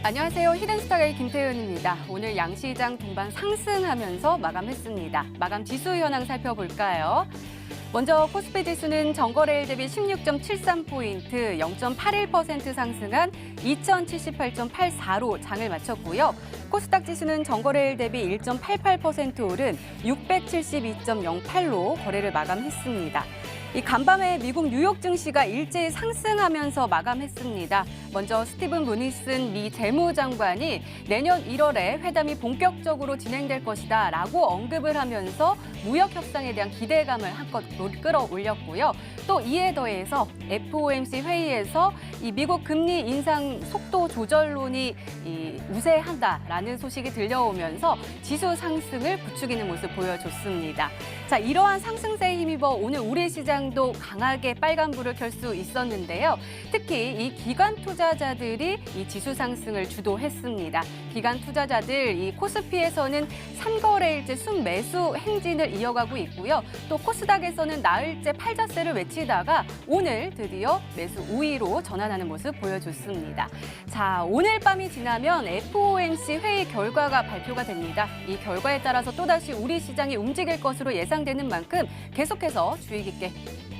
안녕하세요. 히든스타의 김태은입니다. 오늘 양시장 동반 상승하면서 마감했습니다. 마감 지수 현황 살펴볼까요? 먼저 코스피 지수는 전거래일 대비 16.73포인트, 0.81% 상승한 2078.84로 장을 마쳤고요. 코스닥 지수는 전거래일 대비 1.88% 오른 672.08로 거래를 마감했습니다. 이 간밤에 미국 뉴욕 증시가 일제히 상승하면서 마감했습니다. 먼저 스티븐 무니슨 미 재무장관이 내년 1월에 회담이 본격적으로 진행될 것이다 라고 언급을 하면서 무역 협상에 대한 기대감을 한껏 끌어올렸고요. 또 이에 더해서 FOMC 회의에서 이 미국 금리 인상 속도 조절론이 우세한다라는 소식이 들려오면서 지수 상승을 부추기는 모습 보여줬습니다. 자, 이러한 상승세에 힘입어 오늘 우리 시장도 강하게 빨간불을 켤 수 있었는데요. 특히 이 기관 투자자들이 이 지수 상승을 주도했습니다. 기관 투자자들 이 코스피에서는 3거래일째 순매수 행진을 이어가고 있고요. 또 코스닥에서는 나흘째 팔자세를 외치다가 오늘 드디어 매수 우위로 전환하는 모습 보여줬습니다. 자, 오늘 밤이 지나면 FOMC 회의 결과가 발표가 됩니다. 이 결과에 따라서 또다시 우리 시장이 움직일 것으로 예상되는 만큼 계속해서 주의 깊게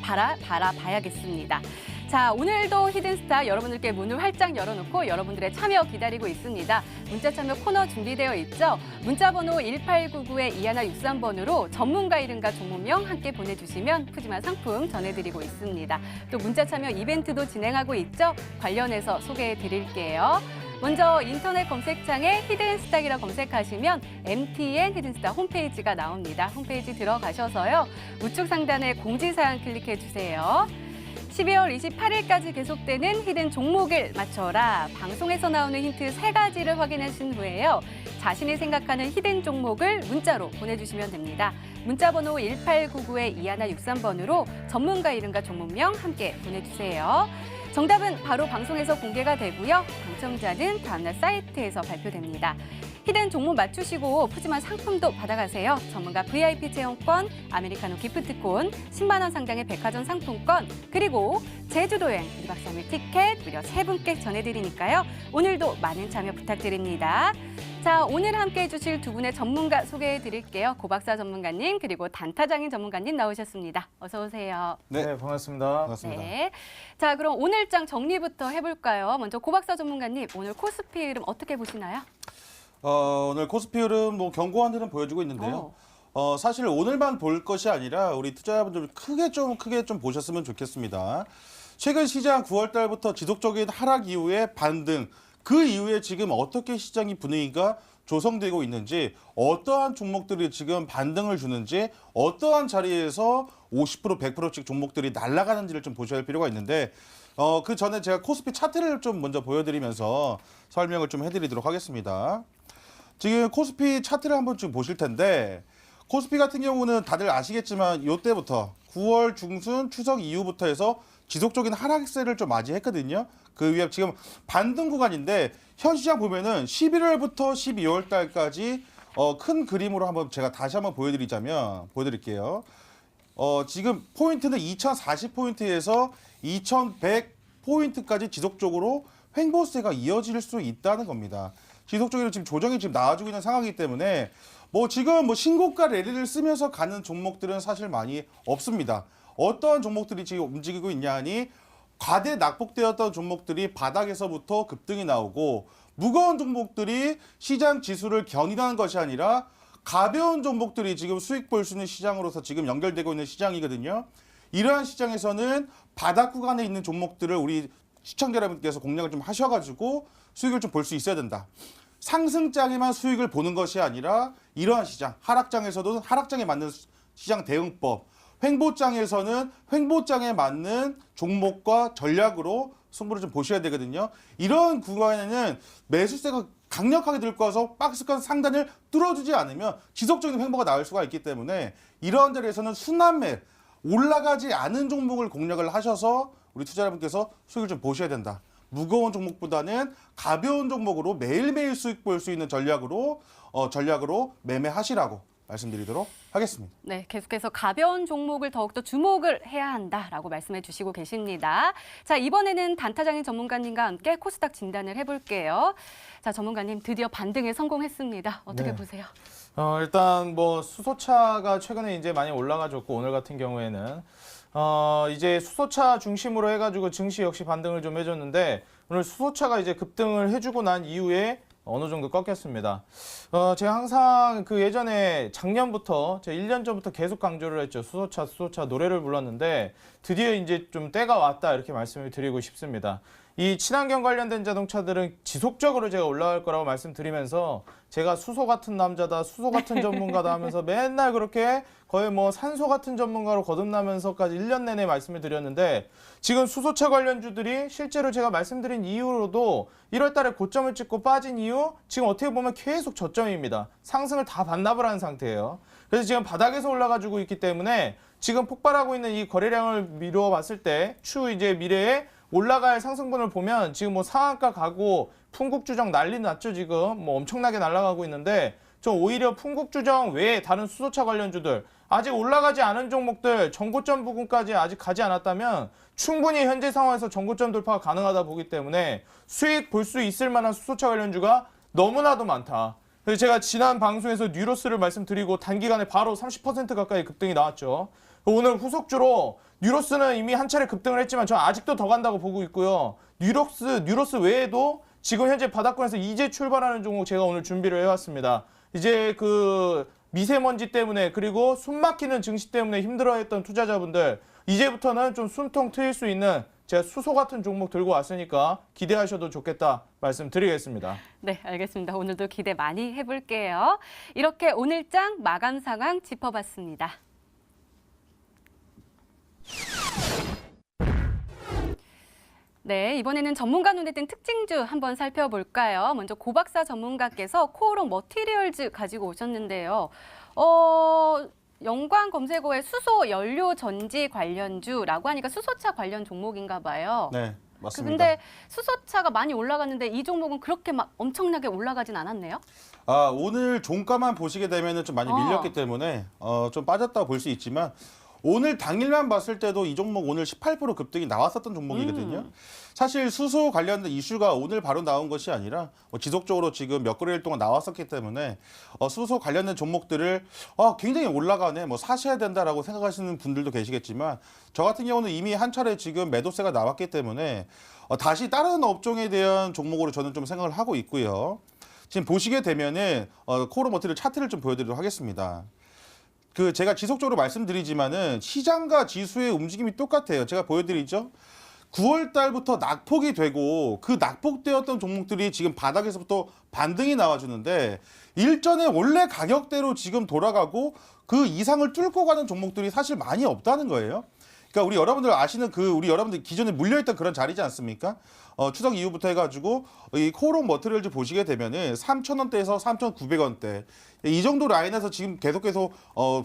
바라봐야겠습니다. 자, 오늘도 히든스타 여러분들께 문을 활짝 열어놓고 여러분들의 참여 기다리고 있습니다. 문자 참여 코너 준비되어 있죠? 문자번호 1899-2163번으로 전문가 이름과 종목명 함께 보내주시면 푸짐한 상품 전해드리고 있습니다. 또 문자 참여 이벤트도 진행하고 있죠? 관련해서 소개해드릴게요. 먼저 인터넷 검색창에 히든스탁이라 검색하시면 MTN 히든스탁 홈페이지가 나옵니다. 홈페이지 들어가셔서요. 우측 상단에 공지사항 클릭해주세요. 12월 28일까지 계속되는 히든 종목을 맞춰라. 방송에서 나오는 힌트 3가지를 확인하신 후에요. 자신이 생각하는 히든 종목을 문자로 보내주시면 됩니다. 문자번호 1899-2163번으로 전문가 이름과 종목명 함께 보내주세요. 정답은 바로 방송에서 공개가 되고요. 당첨자는 다음날 사이트에서 발표됩니다. 히든 종목 맞추시고 푸짐한 상품도 받아가세요. 전문가 VIP 체험권, 아메리카노 기프트콘, 10만 원 상당의 백화점 상품권, 그리고 제주도 여행 2박 3일 티켓 무려 3분께 전해드리니까요. 오늘도 많은 참여 부탁드립니다. 자, 오늘 함께해 주실 두 분의 전문가 소개해 드릴게요. 고박사 전문가님 그리고 단타장인 전문가님 나오셨습니다. 어서 오세요. 네, 반갑습니다. 반갑습니다. 네. 자, 그럼 오늘장 정리부터 해볼까요? 먼저 고박사 전문가님, 오늘 코스피 흐름 어떻게 보시나요? 오늘 코스피 흐름 견고한 흐름 보여주고 있는데요. 사실 오늘만 볼 것이 아니라 우리 투자자분들 크게 좀 보셨으면 좋겠습니다. 최근 시장 9월 달부터 지속적인 하락 이후에 반등, 그 이후에 지금 어떻게 시장이 분위기가 조성되고 있는지, 어떠한 종목들이 지금 반등을 주는지, 어떠한 자리에서 50%, 100%씩 종목들이 날아가는지를 좀 보셔야 할 필요가 있는데, 그 전에 제가 코스피 차트를 좀 먼저 보여드리면서 설명을 좀 해드리도록 하겠습니다. 지금 코스피 차트를 한번 좀 보실 텐데, 코스피 같은 경우는 다들 아시겠지만 이때부터 9월 중순 추석 이후부터 해서 지속적인 하락세를 좀 맞이했거든요. 그 위에 지금 반등 구간인데 현 시장 보면은 11월부터 12월 달까지 큰 그림으로 한번 제가 다시 한번 보여드릴게요. 지금 포인트는 2040포인트에서 2100포인트까지 지속적으로 횡보세가 이어질 수 있다는 겁니다. 지속적으로 지금 조정이 지금 나와주고 있는 상황이기 때문에 지금 신고가 랠리를 쓰면서 가는 종목들은 사실 많이 없습니다. 어떠한 종목들이 지금 움직이고 있냐 하니 과대 낙폭되었던 종목들이 바닥에서부터 급등이 나오고, 무거운 종목들이 시장 지수를 견인하는 것이 아니라 가벼운 종목들이 지금 수익 볼 수 있는 시장으로서 지금 연결되고 있는 시장이거든요. 이러한 시장에서는 바닥 구간에 있는 종목들을 우리 시청자 여러분께서 공략을 좀 하셔가지고 수익을 좀 볼 수 있어야 된다. 상승장에만 수익을 보는 것이 아니라 이러한 시장, 하락장에서도 하락장에 맞는 시장 대응법, 횡보장에서는 횡보장에 맞는 종목과 전략으로 승부를 좀 보셔야 되거든요. 이런 구간에는 매수세가 강력하게 들어와서 박스권 상단을 뚫어주지 않으면 지속적인 횡보가 나올 수가 있기 때문에 이러한 자리에서는 순환매, 올라가지 않은 종목을 공략을 하셔서 우리 투자 여러분께서 수익을 좀 보셔야 된다. 무거운 종목보다는 가벼운 종목으로 매일매일 수익 볼 수 있는 전략으로 매매하시라고 말씀드리도록 하겠습니다. 네, 계속해서 가벼운 종목을 더욱더 주목을 해야 한다라고 말씀해 주시고 계십니다. 자, 이번에는 단타장인 전문가님과 함께 코스닥 진단을 해볼게요. 자, 전문가님 드디어 반등에 성공했습니다. 어떻게 네. 보세요? 일단 뭐 수소차가 최근에 이제 많이 올라가졌고 오늘 같은 경우에는 이제 수소차 중심으로 해가지고 증시 역시 반등을 좀 해줬는데 오늘 수소차가 이제 급등을 해주고 난 이후에 어느 정도 꺾였습니다. 제가 항상 그 예전에 작년부터 제가 1년 전부터 계속 강조를 했죠. 수소차 노래를 불렀는데 드디어 이제 좀 때가 왔다 이렇게 말씀을 드리고 싶습니다. 이 친환경 관련된 자동차들은 지속적으로 제가 올라갈 거라고 말씀드리면서 제가 수소 같은 남자다, 수소 같은 전문가다 하면서 맨날 그렇게 거의 뭐 산소 같은 전문가로 거듭나면서까지 1년 내내 말씀을 드렸는데 지금 수소차 관련주들이 실제로 제가 말씀드린 이후로도 1월 달에 고점을 찍고 빠진 이후 지금 어떻게 보면 계속 저점입니다. 상승을 다 반납을 한 상태예요. 그래서 지금 바닥에서 올라가지고 있기 때문에 지금 폭발하고 있는 이 거래량을 미루어 봤을 때 추후 이제 미래에 올라갈 상승분을 보면 지금 뭐 상한가 가고 풍국주정 난리 났죠. 지금 뭐 엄청나게 날아가고 있는데 좀 오히려 풍국주정 외에 다른 수소차 관련주들 아직 올라가지 않은 종목들 전고점 부근까지 아직 가지 않았다면 충분히 현재 상황에서 전고점 돌파가 가능하다 보기 때문에 수익 볼 수 있을 만한 수소차 관련주가 너무나도 많다. 그래서 제가 지난 방송에서 뉴로스를 말씀드리고 단기간에 바로 30% 가까이 급등이 나왔죠. 오늘 후속주로 뉴로스는 이미 한 차례 급등을 했지만 저는 아직도 더 간다고 보고 있고요. 뉴로스 외에도 지금 현재 바닥권에서 이제 출발하는 종목 제가 오늘 준비를 해왔습니다. 이제 그 미세먼지 때문에 그리고 숨막히는 증시 때문에 힘들어했던 투자자분들 이제부터는 좀 숨통 트일 수 있는 제가 수소 같은 종목 들고 왔으니까 기대하셔도 좋겠다 말씀드리겠습니다. 네, 알겠습니다. 오늘도 기대 많이 해볼게요. 이렇게 오늘장 마감 상황 짚어봤습니다. 네, 이번에는 전문가 눈에 띈 특징주 한번 살펴볼까요? 먼저 고박사 전문가께서 코오롱 머티리얼즈 가지고 오셨는데요. 연관 검색어에 수소 연료 전지 관련주라고 하니까 수소차 관련 종목인가 봐요. 네, 맞습니다. 근데 수소차가 많이 올라갔는데 이 종목은 그렇게 막 엄청나게 올라가진 않았네요. 오늘 종가만 보시게 되면 좀 많이 밀렸기 때문에 좀 빠졌다고 볼 수 있지만 오늘 당일만 봤을 때도 이 종목 오늘 18% 급등이 나왔었던 종목이거든요. 사실 수소 관련된 이슈가 오늘 바로 나온 것이 아니라 지속적으로 지금 몇 거래일 동안 나왔었기 때문에 수소 관련된 종목들을 굉장히 올라가네, 뭐 사셔야 된다라고 생각하시는 분들도 계시겠지만 저 같은 경우는 이미 한 차례 지금 매도세가 나왔기 때문에 다시 다른 업종에 대한 종목으로 저는 좀 생각을 하고 있고요. 지금 보시게 되면은 코오롱 머티리얼 차트를 좀 보여드리도록 하겠습니다. 제가 지속적으로 말씀드리지만은 시장과 지수의 움직임이 똑같아요. 제가 보여드리죠. 9월 달부터 낙폭이 되고 그 낙폭되었던 종목들이 지금 바닥에서부터 반등이 나와주는데 일전에 원래 가격대로 지금 돌아가고 그 이상을 뚫고 가는 종목들이 사실 많이 없다는 거예요. 그러니까 우리 여러분들 아시는 우리 여러분들 기존에 물려있던 그런 자리지 않습니까? 추석 이후부터 해가지고 이 코오롱 머티리얼즈 보시게 되면은 3,000원대에서 3,900원대 이 정도 라인에서 지금 계속해서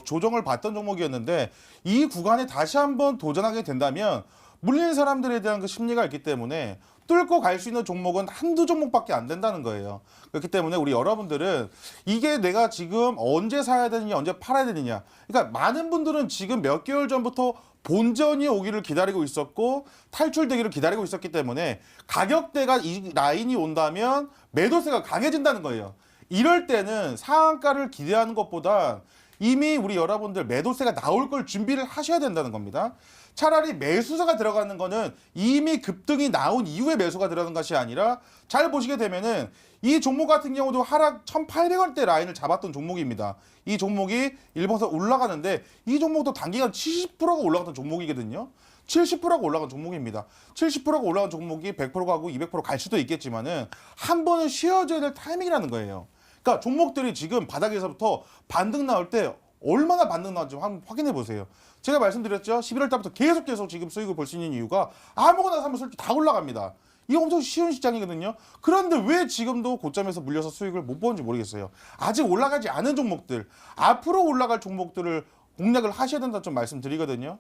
조정을 받던 종목이었는데 이 구간에 다시 한번 도전하게 된다면 물린 사람들에 대한 그 심리가 있기 때문에 뚫고 갈 수 있는 종목은 한두 종목밖에 안 된다는 거예요. 그렇기 때문에 우리 여러분들은 이게 내가 지금 언제 사야 되느냐, 언제 팔아야 되느냐. 그러니까 많은 분들은 지금 몇 개월 전부터 본전이 오기를 기다리고 있었고 탈출되기를 기다리고 있었기 때문에 가격대가 이 라인이 온다면 매도세가 강해진다는 거예요. 이럴 때는 상한가를 기대하는 것보다 이미 우리 여러분들 매도세가 나올 걸 준비를 하셔야 된다는 겁니다. 차라리 매수세가 들어가는 거는 이미 급등이 나온 이후에 매수가 들어가는 것이 아니라 잘 보시게 되면은 이 종목 같은 경우도 하락 1,800원대 라인을 잡았던 종목입니다. 이 종목이 일본에서 올라가는데 이 종목도 단기간 70%가 올라갔던 종목이거든요. 70%가 올라간 종목입니다. 70%가 올라간 종목이 100% 가고 200% 갈 수도 있겠지만은 한 번은 쉬어줘야 될 타이밍이라는 거예요. 그러니까 종목들이 지금 바닥에서부터 반등 나올 때 얼마나 반등 나왔는지 한번 확인해 보세요. 제가 말씀드렸죠. 11월 달부터 계속 지금 수익을 볼 수 있는 이유가 아무거나 사면 솔직히 다 올라갑니다. 이게 엄청 쉬운 시장이거든요. 그런데 왜 지금도 고점에서 물려서 수익을 못 보는지 모르겠어요. 아직 올라가지 않은 종목들, 앞으로 올라갈 종목들을 공략을 하셔야 된다 좀 말씀드리거든요.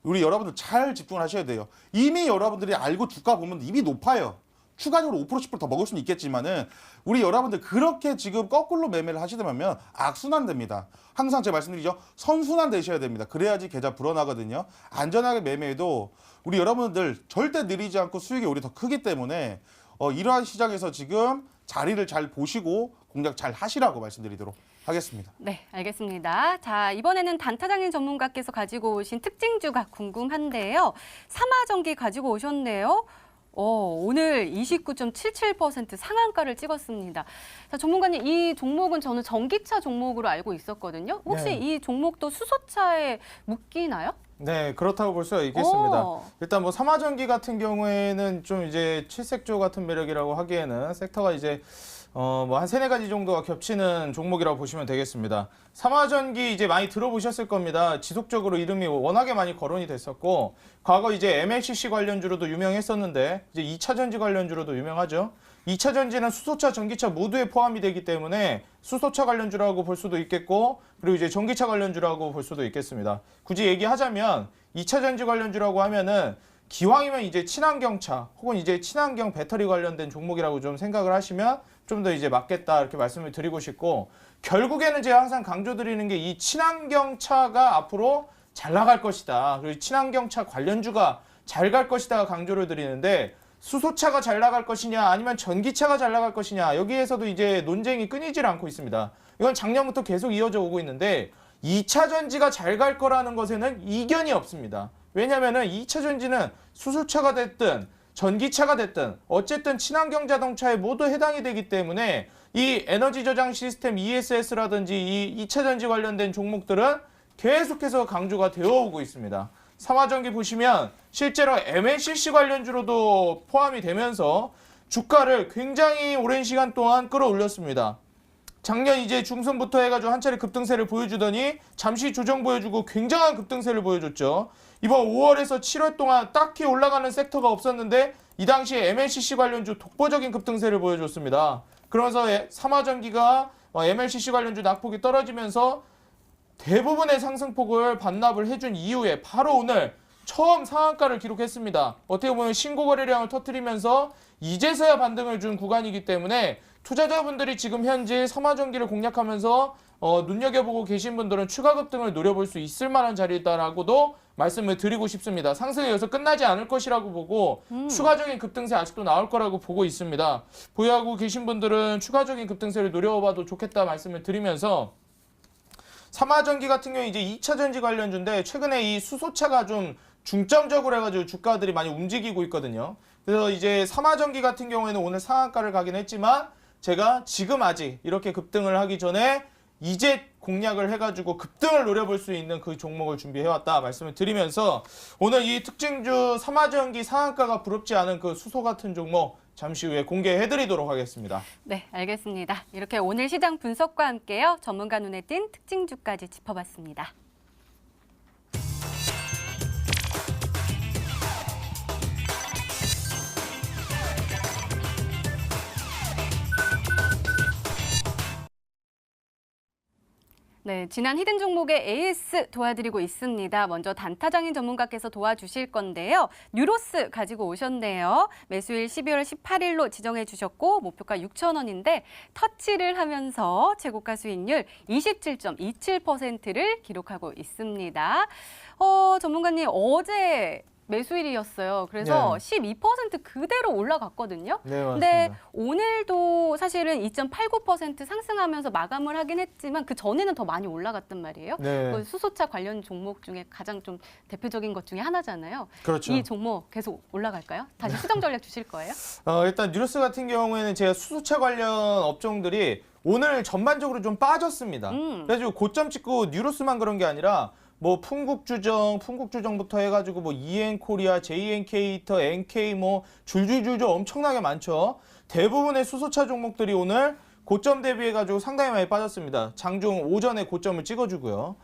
우리 여러분들 잘 집중을 하셔야 돼요. 이미 여러분들이 알고 주가 보면 이미 높아요. 추가적으로 5% 10% 더 먹을 수는 있겠지만은 우리 여러분들 그렇게 지금 거꾸로 매매를 하시다 보면 악순환 됩니다. 항상 제가 말씀드리죠. 선순환 되셔야 됩니다. 그래야지 계좌 불어나거든요. 안전하게 매매해도 우리 여러분들 절대 느리지 않고 수익이 오히려 더 크기 때문에 이러한 시장에서 지금 자리를 잘 보시고 공략 잘 하시라고 말씀드리도록 하겠습니다. 네, 알겠습니다. 자, 이번에는 단타장인 전문가께서 가지고 오신 특징주가 궁금한데요. 삼화전기 가지고 오셨네요. 오늘 29.77% 상한가를 찍었습니다. 자, 전문가님, 이 종목은 저는 전기차 종목으로 알고 있었거든요. 혹시 네. 이 종목도 수소차에 묶이나요? 네, 그렇다고 볼 수가 있겠습니다. 오. 일단 뭐 삼화전기 같은 경우에는 좀 이제 칠색조 같은 매력이라고 하기에는 섹터가 이제 뭐 한 세네 가지 정도가 겹치는 종목이라고 보시면 되겠습니다. 삼화전기 이제 많이 들어보셨을 겁니다. 지속적으로 이름이 워낙에 많이 거론이 됐었고, 과거 이제 MLCC 관련주로도 유명했었는데, 이제 2차 전지 관련주로도 유명하죠. 2차 전지는 수소차, 전기차 모두에 포함이 되기 때문에 수소차 관련주라고 볼 수도 있겠고, 그리고 이제 전기차 관련주라고 볼 수도 있겠습니다. 굳이 얘기하자면 2차 전지 관련주라고 하면은 기왕이면 이제 친환경차 혹은 이제 친환경 배터리 관련된 종목이라고 좀 생각을 하시면 좀 더 이제 맞겠다 이렇게 말씀을 드리고 싶고, 결국에는 제가 항상 강조드리는 게 이 친환경차가 앞으로 잘 나갈 것이다. 그리고 친환경차 관련주가 잘 갈 것이다 강조를 드리는데, 수소차가 잘 나갈 것이냐 아니면 전기차가 잘 나갈 것이냐, 여기에서도 이제 논쟁이 끊이질 않고 있습니다. 이건 작년부터 계속 이어져 오고 있는데 2차 전지가 잘 갈 거라는 것에는 이견이 없습니다. 왜냐면은 2차 전지는 수소차가 됐든 전기차가 됐든 어쨌든 친환경 자동차에 모두 해당이 되기 때문에 이 에너지 저장 시스템 ESS라든지 이 2차 전지 관련된 종목들은 계속해서 강조가 되어 오고 있습니다. 삼화전기 보시면 실제로 MLCC 관련주로도 포함이 되면서 주가를 굉장히 오랜 시간 동안 끌어올렸습니다. 작년 이제 중순부터 해가지고 한 차례 급등세를 보여주더니 잠시 조정 보여주고 굉장한 급등세를 보여줬죠. 이번 5월에서 7월 동안 딱히 올라가는 섹터가 없었는데 이 당시에 MLCC 관련주 독보적인 급등세를 보여줬습니다. 그러면서 삼화전기가 MLCC 관련주 낙폭이 떨어지면서 대부분의 상승폭을 반납을 해준 이후에 바로 오늘 처음 상한가를 기록했습니다. 어떻게 보면 신고 거래량을 터뜨리면서 이제서야 반등을 준 구간이기 때문에 투자자분들이 지금 현재 삼화전기를 공략하면서 눈여겨보고 계신 분들은 추가 급등을 노려볼 수 있을 만한 자리다라고도 말씀을 드리고 싶습니다. 상승이 여기서 끝나지 않을 것이라고 보고 추가적인 급등세 아직도 나올 거라고 보고 있습니다. 보유하고 계신 분들은 추가적인 급등세를 노려봐도 좋겠다 말씀을 드리면서, 삼화전기 같은 경우에 이제 2차 전지 관련주인데 최근에 이 수소차가 좀 중점적으로 해가지고 주가들이 많이 움직이고 있거든요. 그래서 이제 삼화전기 같은 경우에는 오늘 상한가를 가긴 했지만 제가 지금 아직 이렇게 급등을 하기 전에 이제 공략을 해가지고 급등을 노려볼 수 있는 그 종목을 준비해왔다 말씀을 드리면서, 오늘 이 특징주 삼화전기 상한가가 부럽지 않은 그 수소 같은 종목 잠시 후에 공개해드리도록 하겠습니다. 네, 알겠습니다. 이렇게 오늘 시장 분석과 함께요. 전문가 눈에 띈 특징주까지 짚어봤습니다. 네, 지난 히든 종목의 AS 도와드리고 있습니다. 먼저 단타장인 전문가께서 도와주실 건데요. 뉴로스 가지고 오셨네요. 매수일 12월 18일로 지정해 주셨고 목표가 6,000원인데 터치를 하면서 최고가 수익률 27.27%를 기록하고 있습니다. 전문가님, 어제 매수일이었어요. 그래서 네. 12% 그대로 올라갔거든요. 네, 맞습니다. 근데 오늘도 사실은 2.89% 상승하면서 마감을 하긴 했지만 그 전에는 더 많이 올라갔단 말이에요. 네. 그 수소차 관련 종목 중에 가장 좀 대표적인 것 중에 하나잖아요. 그렇죠. 이 종목 계속 올라갈까요? 다시 수정 전략 주실 거예요? 일단 뉴로스 같은 경우에는 제가 수소차 관련 업종들이 오늘 전반적으로 좀 빠졌습니다. 그래가지고 고점 찍고 뉴로스만 그런 게 아니라 뭐 풍국주정부터 해가지고 뭐 EN코리아, JN케이터, NK 뭐 줄줄줄줄 엄청나게 많죠. 대부분의 수소차 종목들이 오늘 고점 대비해가지고 상당히 많이 빠졌습니다. 장중 오전에 고점을 찍어주고요.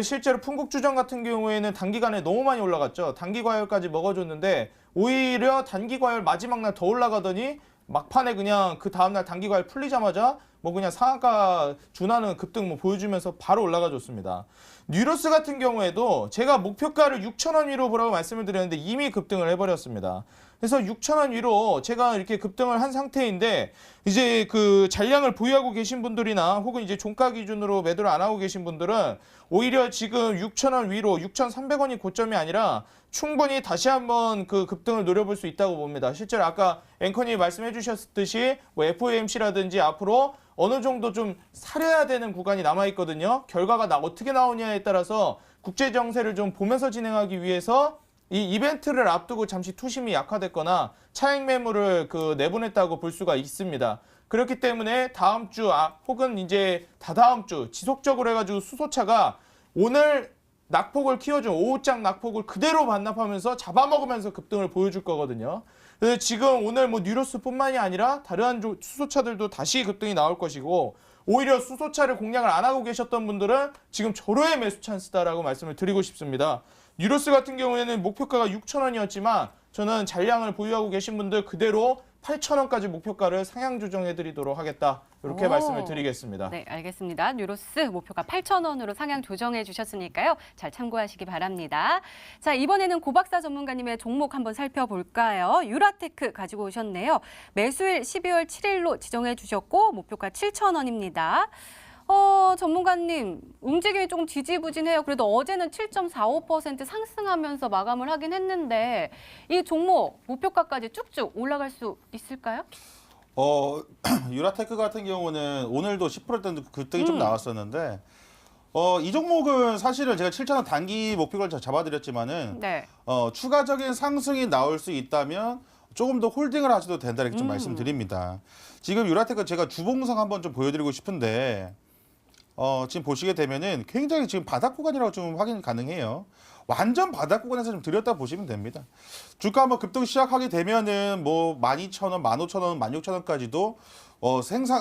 실제로 풍국주정 같은 경우에는 단기간에 너무 많이 올라갔죠. 단기과열까지 먹어줬는데 오히려 단기과열 마지막 날 더 올라가더니 막판에 그냥 그 다음날 단기과열 풀리자마자 뭐 그냥 상한가 준하는 급등 뭐 보여주면서 바로 올라가 줬습니다. 뉴로스 같은 경우에도 제가 목표가를 6,000원 위로 보라고 말씀을 드렸는데 이미 급등을 해버렸습니다. 그래서 6,000원 위로 제가 이렇게 급등을 한 상태인데 이제 그 잔량을 보유하고 계신 분들이나 혹은 이제 종가 기준으로 매도를 안 하고 계신 분들은 오히려 지금 6,000원 위로 6,300원이 고점이 아니라 충분히 다시 한번 그 급등을 노려볼 수 있다고 봅니다. 실제로 아까 앵커님이 말씀해 주셨듯이 뭐 FOMC라든지 앞으로 어느 정도 좀 사려야 되는 구간이 남아있거든요. 결과가 어떻게 나오냐에 따라서 국제 정세를 좀 보면서 진행하기 위해서 이 이벤트를 앞두고 잠시 투심이 약화됐거나 차익 매물을 내보냈다고 볼 수가 있습니다. 그렇기 때문에 다음 주 혹은 이제 다다음 주 지속적으로 해가지고 수소차가 오늘 낙폭을 키워준 오후장 낙폭을 그대로 반납하면서 잡아먹으면서 급등을 보여줄 거거든요. 그래서 지금 오늘 뭐 뉴로스뿐만이 아니라 다른 수소차들도 다시 급등이 나올 것이고 오히려 수소차를 공략을 안 하고 계셨던 분들은 지금 절호의 매수 찬스다라고 말씀을 드리고 싶습니다. 뉴로스 같은 경우에는 목표가가 6,000원이었지만 저는 잔량을 보유하고 계신 분들 그대로 8,000원까지 목표가를 상향 조정해 드리도록 하겠다. 이렇게 말씀을 드리겠습니다. 네, 알겠습니다. 뉴로스 목표가 8,000원으로 상향 조정해 주셨으니까요. 잘 참고하시기 바랍니다. 자, 이번에는 고박사 전문가님의 종목 한번 살펴볼까요? 유라테크 가지고 오셨네요. 매수일 12월 7일로 지정해 주셨고 목표가 7,000원입니다. 전문가님, 움직임이 조금 지지부진해요. 그래도 어제는 7.45% 상승하면서 마감을 하긴 했는데 이 종목 목표가까지 쭉쭉 올라갈 수 있을까요? 유라테크 같은 경우는 오늘도 10%대 급등이 좀 나왔었는데 이 종목은 사실은 제가 7,000원 단기 목표를 잡아드렸지만은 네. 추가적인 상승이 나올 수 있다면 조금 더 홀딩을 하셔도 된다 이렇게 좀 말씀드립니다. 지금 유라테크 제가 주봉상 한번 좀 보여드리고 싶은데 지금 보시게 되면은 굉장히 지금 바닥 구간이라고 좀 확인 가능해요. 완전 바닥 구간에서 좀 들였다 보시면 됩니다. 주가 한번 급등 시작하게 되면은 뭐 12,000원, 15,000원, 16,000원까지도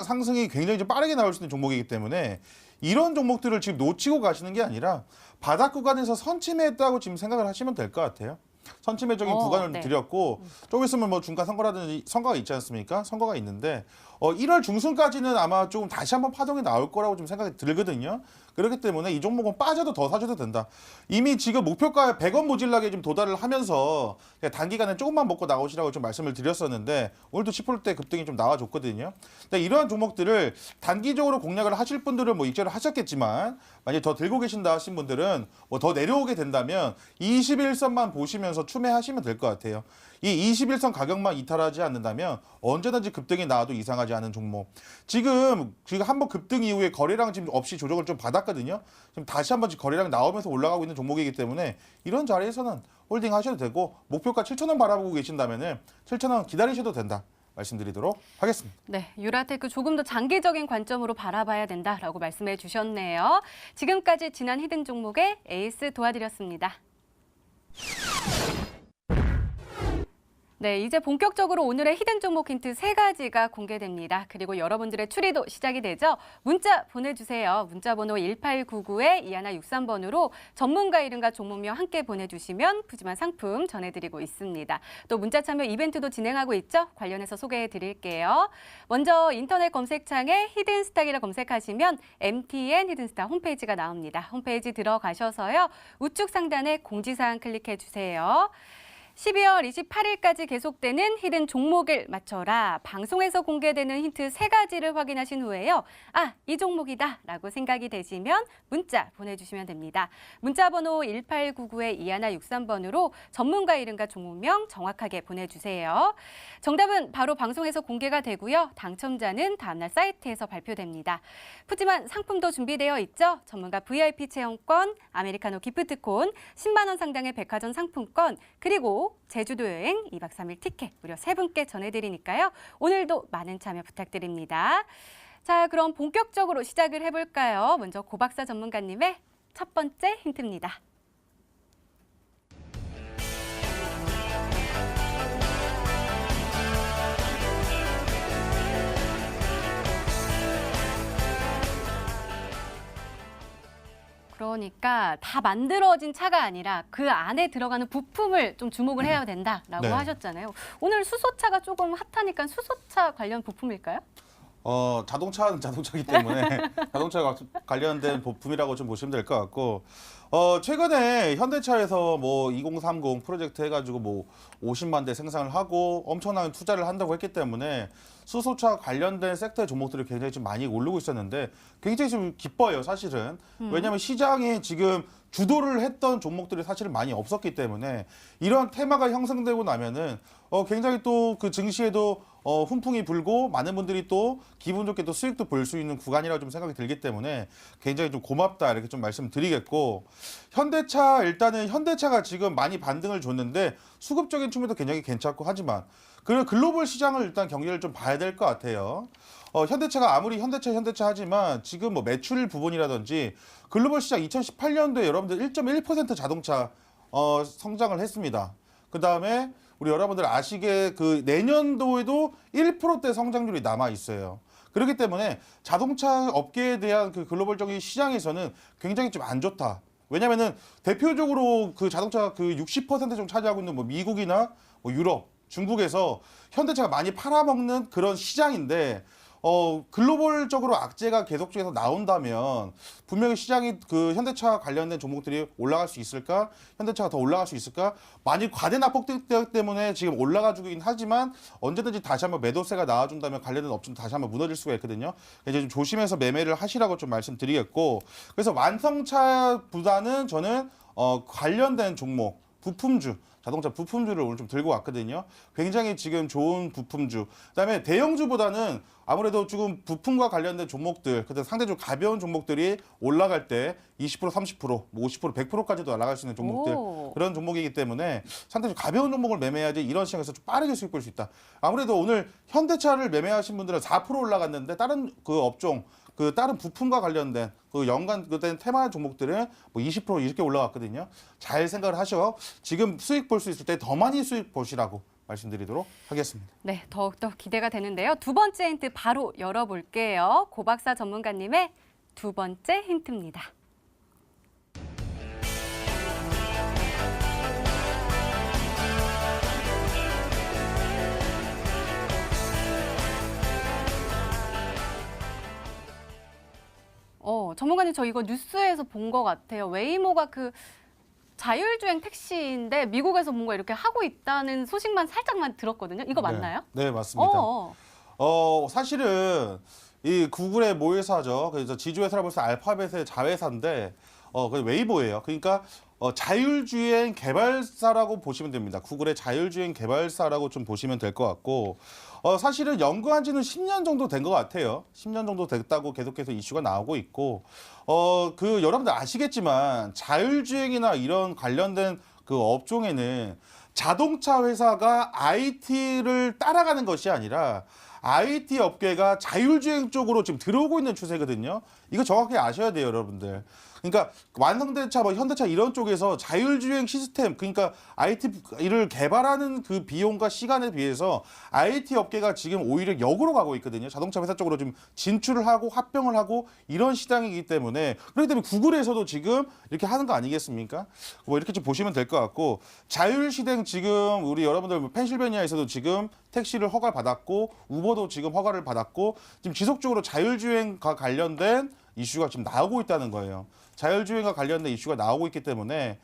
상승이 굉장히 좀 빠르게 나올 수 있는 종목이기 때문에 이런 종목들을 지금 놓치고 가시는 게 아니라 바닥 구간에서 선침했다고 지금 생각을 하시면 될 것 같아요. 선침해적인 구간을 네. 드렸고 조금 있으면 뭐 중간 선거라든지 선거가 있지 않습니까? 선거가 있는데 1월 중순까지는 아마 조금 다시 한번 파동이 나올 거라고 좀 생각이 들거든요. 그렇기 때문에 이 종목은 빠져도 더 사줘도 된다. 이미 지금 목표가에 100원 모질라게 좀 도달을 하면서 단기간에 조금만 먹고 나오시라고 좀 말씀을 드렸었는데 오늘도 10%대 급등이 좀 나와줬거든요. 근데 이러한 종목들을 단기적으로 공략을 하실 분들은 뭐 익절을 하셨겠지만 만약에 더 들고 계신다 하신 분들은 뭐 더 내려오게 된다면 21선만 보시면서 추매하시면 될 것 같아요. 이 21선 가격만 이탈하지 않는다면 언제든지 급등이 나와도 이상하지 않은 종목. 지금 한번 급등 이후에 거래량 지금 없이 조정을 좀 받았거든요. 지금 다시 한번 거래량 나오면서 올라가고 있는 종목이기 때문에 이런 자리에서는 홀딩 하셔도 되고 목표가 7,000원 바라보고 계신다면은 7,000원 기다리셔도 된다. 말씀드리도록 하겠습니다. 네, 유라테크 조금 더 장기적인 관점으로 바라봐야 된다라고 말씀해 주셨네요. 지금까지 지난 히든 종목의 에이스 도와드렸습니다. 네, 이제 본격적으로 오늘의 히든 종목 힌트 3가지가 공개됩니다. 그리고 여러분들의 추리도 시작이 되죠. 문자 보내주세요. 문자 번호 1899-2163번으로 전문가 이름과 종목명 함께 보내주시면 푸짐한 상품 전해드리고 있습니다. 또 문자 참여 이벤트도 진행하고 있죠. 관련해서 소개해드릴게요. 먼저 인터넷 검색창에 히든스탁이라 검색하시면 MTN 히든스탁 홈페이지가 나옵니다. 홈페이지 들어가셔서요. 우측 상단에 공지사항 클릭해주세요. 12월 28일까지 계속되는 히든 종목을 맞춰라. 방송에서 공개되는 힌트 3가지를 확인하신 후에요. 이 종목이다 라고 생각이 되시면 문자 보내주시면 됩니다. 문자 번호 1899-2163번으로 전문가 이름과 종목명 정확하게 보내주세요. 정답은 바로 방송에서 공개가 되고요. 당첨자는 다음날 사이트에서 발표됩니다. 푸짐한 상품도 준비되어 있죠. 전문가 VIP 체험권, 아메리카노 기프트콘, 10만 원 상당의 백화점 상품권, 그리고 제주도 여행 2박 3일 티켓 무려 3분께 전해드리니까요. 오늘도 많은 참여 부탁드립니다. 자, 그럼 본격적으로 시작을 해볼까요? 먼저 고박사 전문가님의 첫 번째 힌트입니다. 그러니까 다 만들어진 차가 아니라 그 안에 들어가는 부품을 좀 주목을 해야 된다라고 네. 하셨잖아요. 오늘 수소차가 조금 핫하니까 수소차 관련 부품일까요? 자동차는 자동차이기 때문에 자동차 관련된 부품이라고 좀 보시면 될 것 같고, 최근에 현대차에서 뭐 2030 프로젝트 해가지고 뭐 50만 대 생산을 하고 엄청난 투자를 한다고 했기 때문에 수소차 관련된 섹터의 종목들이 굉장히 좀 많이 오르고 있었는데 굉장히 좀 기뻐요, 사실은. 왜냐하면 시장에 지금 주도를 했던 종목들이 사실은 많이 없었기 때문에 이런 테마가 형성되고 나면은 굉장히 또 그 증시에도 훈풍이 불고 많은 분들이 또 기분 좋게 또 수익도 볼 수 있는 구간이라고 좀 생각이 들기 때문에 굉장히 좀 고맙다 이렇게 좀 말씀드리겠고, 현대차 일단은 현대차가 지금 많이 반등을 줬는데 수급적인 측면도 굉장히 괜찮고 하지만 그 글로벌 시장을 일단 경기를 좀 봐야 될 것 같아요. 현대차가 아무리 현대차 하지만 지금 뭐 매출 부분이라든지 글로벌 시장 2018년도에 여러분들 1.1% 자동차 성장을 했습니다. 그 다음에 우리 여러분들 아시게 그 내년도에도 1%대 성장률이 남아 있어요. 그렇기 때문에 자동차 업계에 대한 그 글로벌적인 시장에서는 굉장히 좀 안 좋다. 왜냐면은 대표적으로 그 자동차 그 60% 정도 차지하고 있는 뭐 미국이나 뭐 유럽, 중국에서 현대차가 많이 팔아먹는 그런 시장인데 글로벌적으로 악재가 계속적으로 나온다면 분명히 시장이 그 현대차 관련된 종목들이 올라갈 수 있을까? 현대차가 더 올라갈 수 있을까? 많이 과대 납폭 때문에 지금 올라가지고 있긴 하지만 언제든지 다시 한번 매도세가 나와준다면 관련된 업종 다시 한번 무너질 수가 있거든요. 이제 좀 조심해서 매매를 하시라고 좀 말씀드리겠고, 그래서 완성차보다는 저는 관련된 종목, 부품주, 자동차 부품주를 오늘 좀 들고 왔거든요. 굉장히 지금 좋은 부품주. 그다음에 대형주보다는 아무래도 지금 부품과 관련된 종목들, 그때 상대적으로 가벼운 종목들이 올라갈 때 20%, 30%, 뭐 50%, 100%까지도 올라갈 수 있는 종목들, 그런 종목이기 때문에 상대적으로 가벼운 종목을 매매해야지 이런 시장에서 좀 빠르게 수익 볼 수 있다. 아무래도 오늘 현대차를 매매하신 분들은 4% 올라갔는데 다른 그 업종, 그 다른 부품과 관련된 그 연관 그된 테마 종목들은 뭐 20% 이렇게 올라갔거든요. 잘 생각을 하셔. 지금 수익 볼 수 있을 때 더 많이 수익 보시라고 말씀드리도록 하겠습니다. 네, 더욱더 기대가 되는데요. 두 번째 힌트 바로 열어볼게요. 고박사 전문가님의 두 번째 힌트입니다. 전문가님, 저 이거 뉴스에서 본 것 같아요. 웨이모가 그 자율주행 택시인데 미국에서 뭔가 이렇게 하고 있다는 소식만 살짝만 들었거든요. 이거 맞나요? 네, 맞습니다. 사실은 이 구글의 모회사죠. 그래서 지주회사라 볼수 알파벳의 자회사인데 그 웨이모예요. 그러니까 자율주행 개발사라고 보시면 됩니다. 구글의 자율주행 개발사라고 좀 보시면 될 것 같고, 사실은 연구한 지는 10년 정도 된 것 같아요. 10년 정도 됐다고 계속해서 이슈가 나오고 있고, 그 여러분들 아시겠지만 자율주행이나 이런 관련된 그 업종에는 자동차 회사가 IT를 따라가는 것이 아니라 IT 업계가 자율주행 쪽으로 지금 들어오고 있는 추세거든요. 이거 정확히 아셔야 돼요, 여러분들. 그러니까 완성차, 뭐 현대차 이런 쪽에서 자율주행 시스템, 그러니까 IT를 개발하는 그 비용과 시간에 비해서 IT 업계가 지금 오히려 역으로 가고 있거든요. 자동차 회사 쪽으로 지금 진출을 하고 합병을 하고 이런 시장이기 때문에, 그렇기 때문에 구글에서도 지금 이렇게 하는 거 아니겠습니까? 뭐 이렇게 좀 보시면 될 것 같고, 자율시댕 지금 우리 여러분들 펜실베니아에서도 지금 택시를 허가를 받았고, 우버도 지금 허가를 받았고, 지금 지속적으로 자율주행과 관련된 이슈가 지금 나오고 있다는 거예요. 자율주행과 관련된 이슈가 나오고 있기 때문에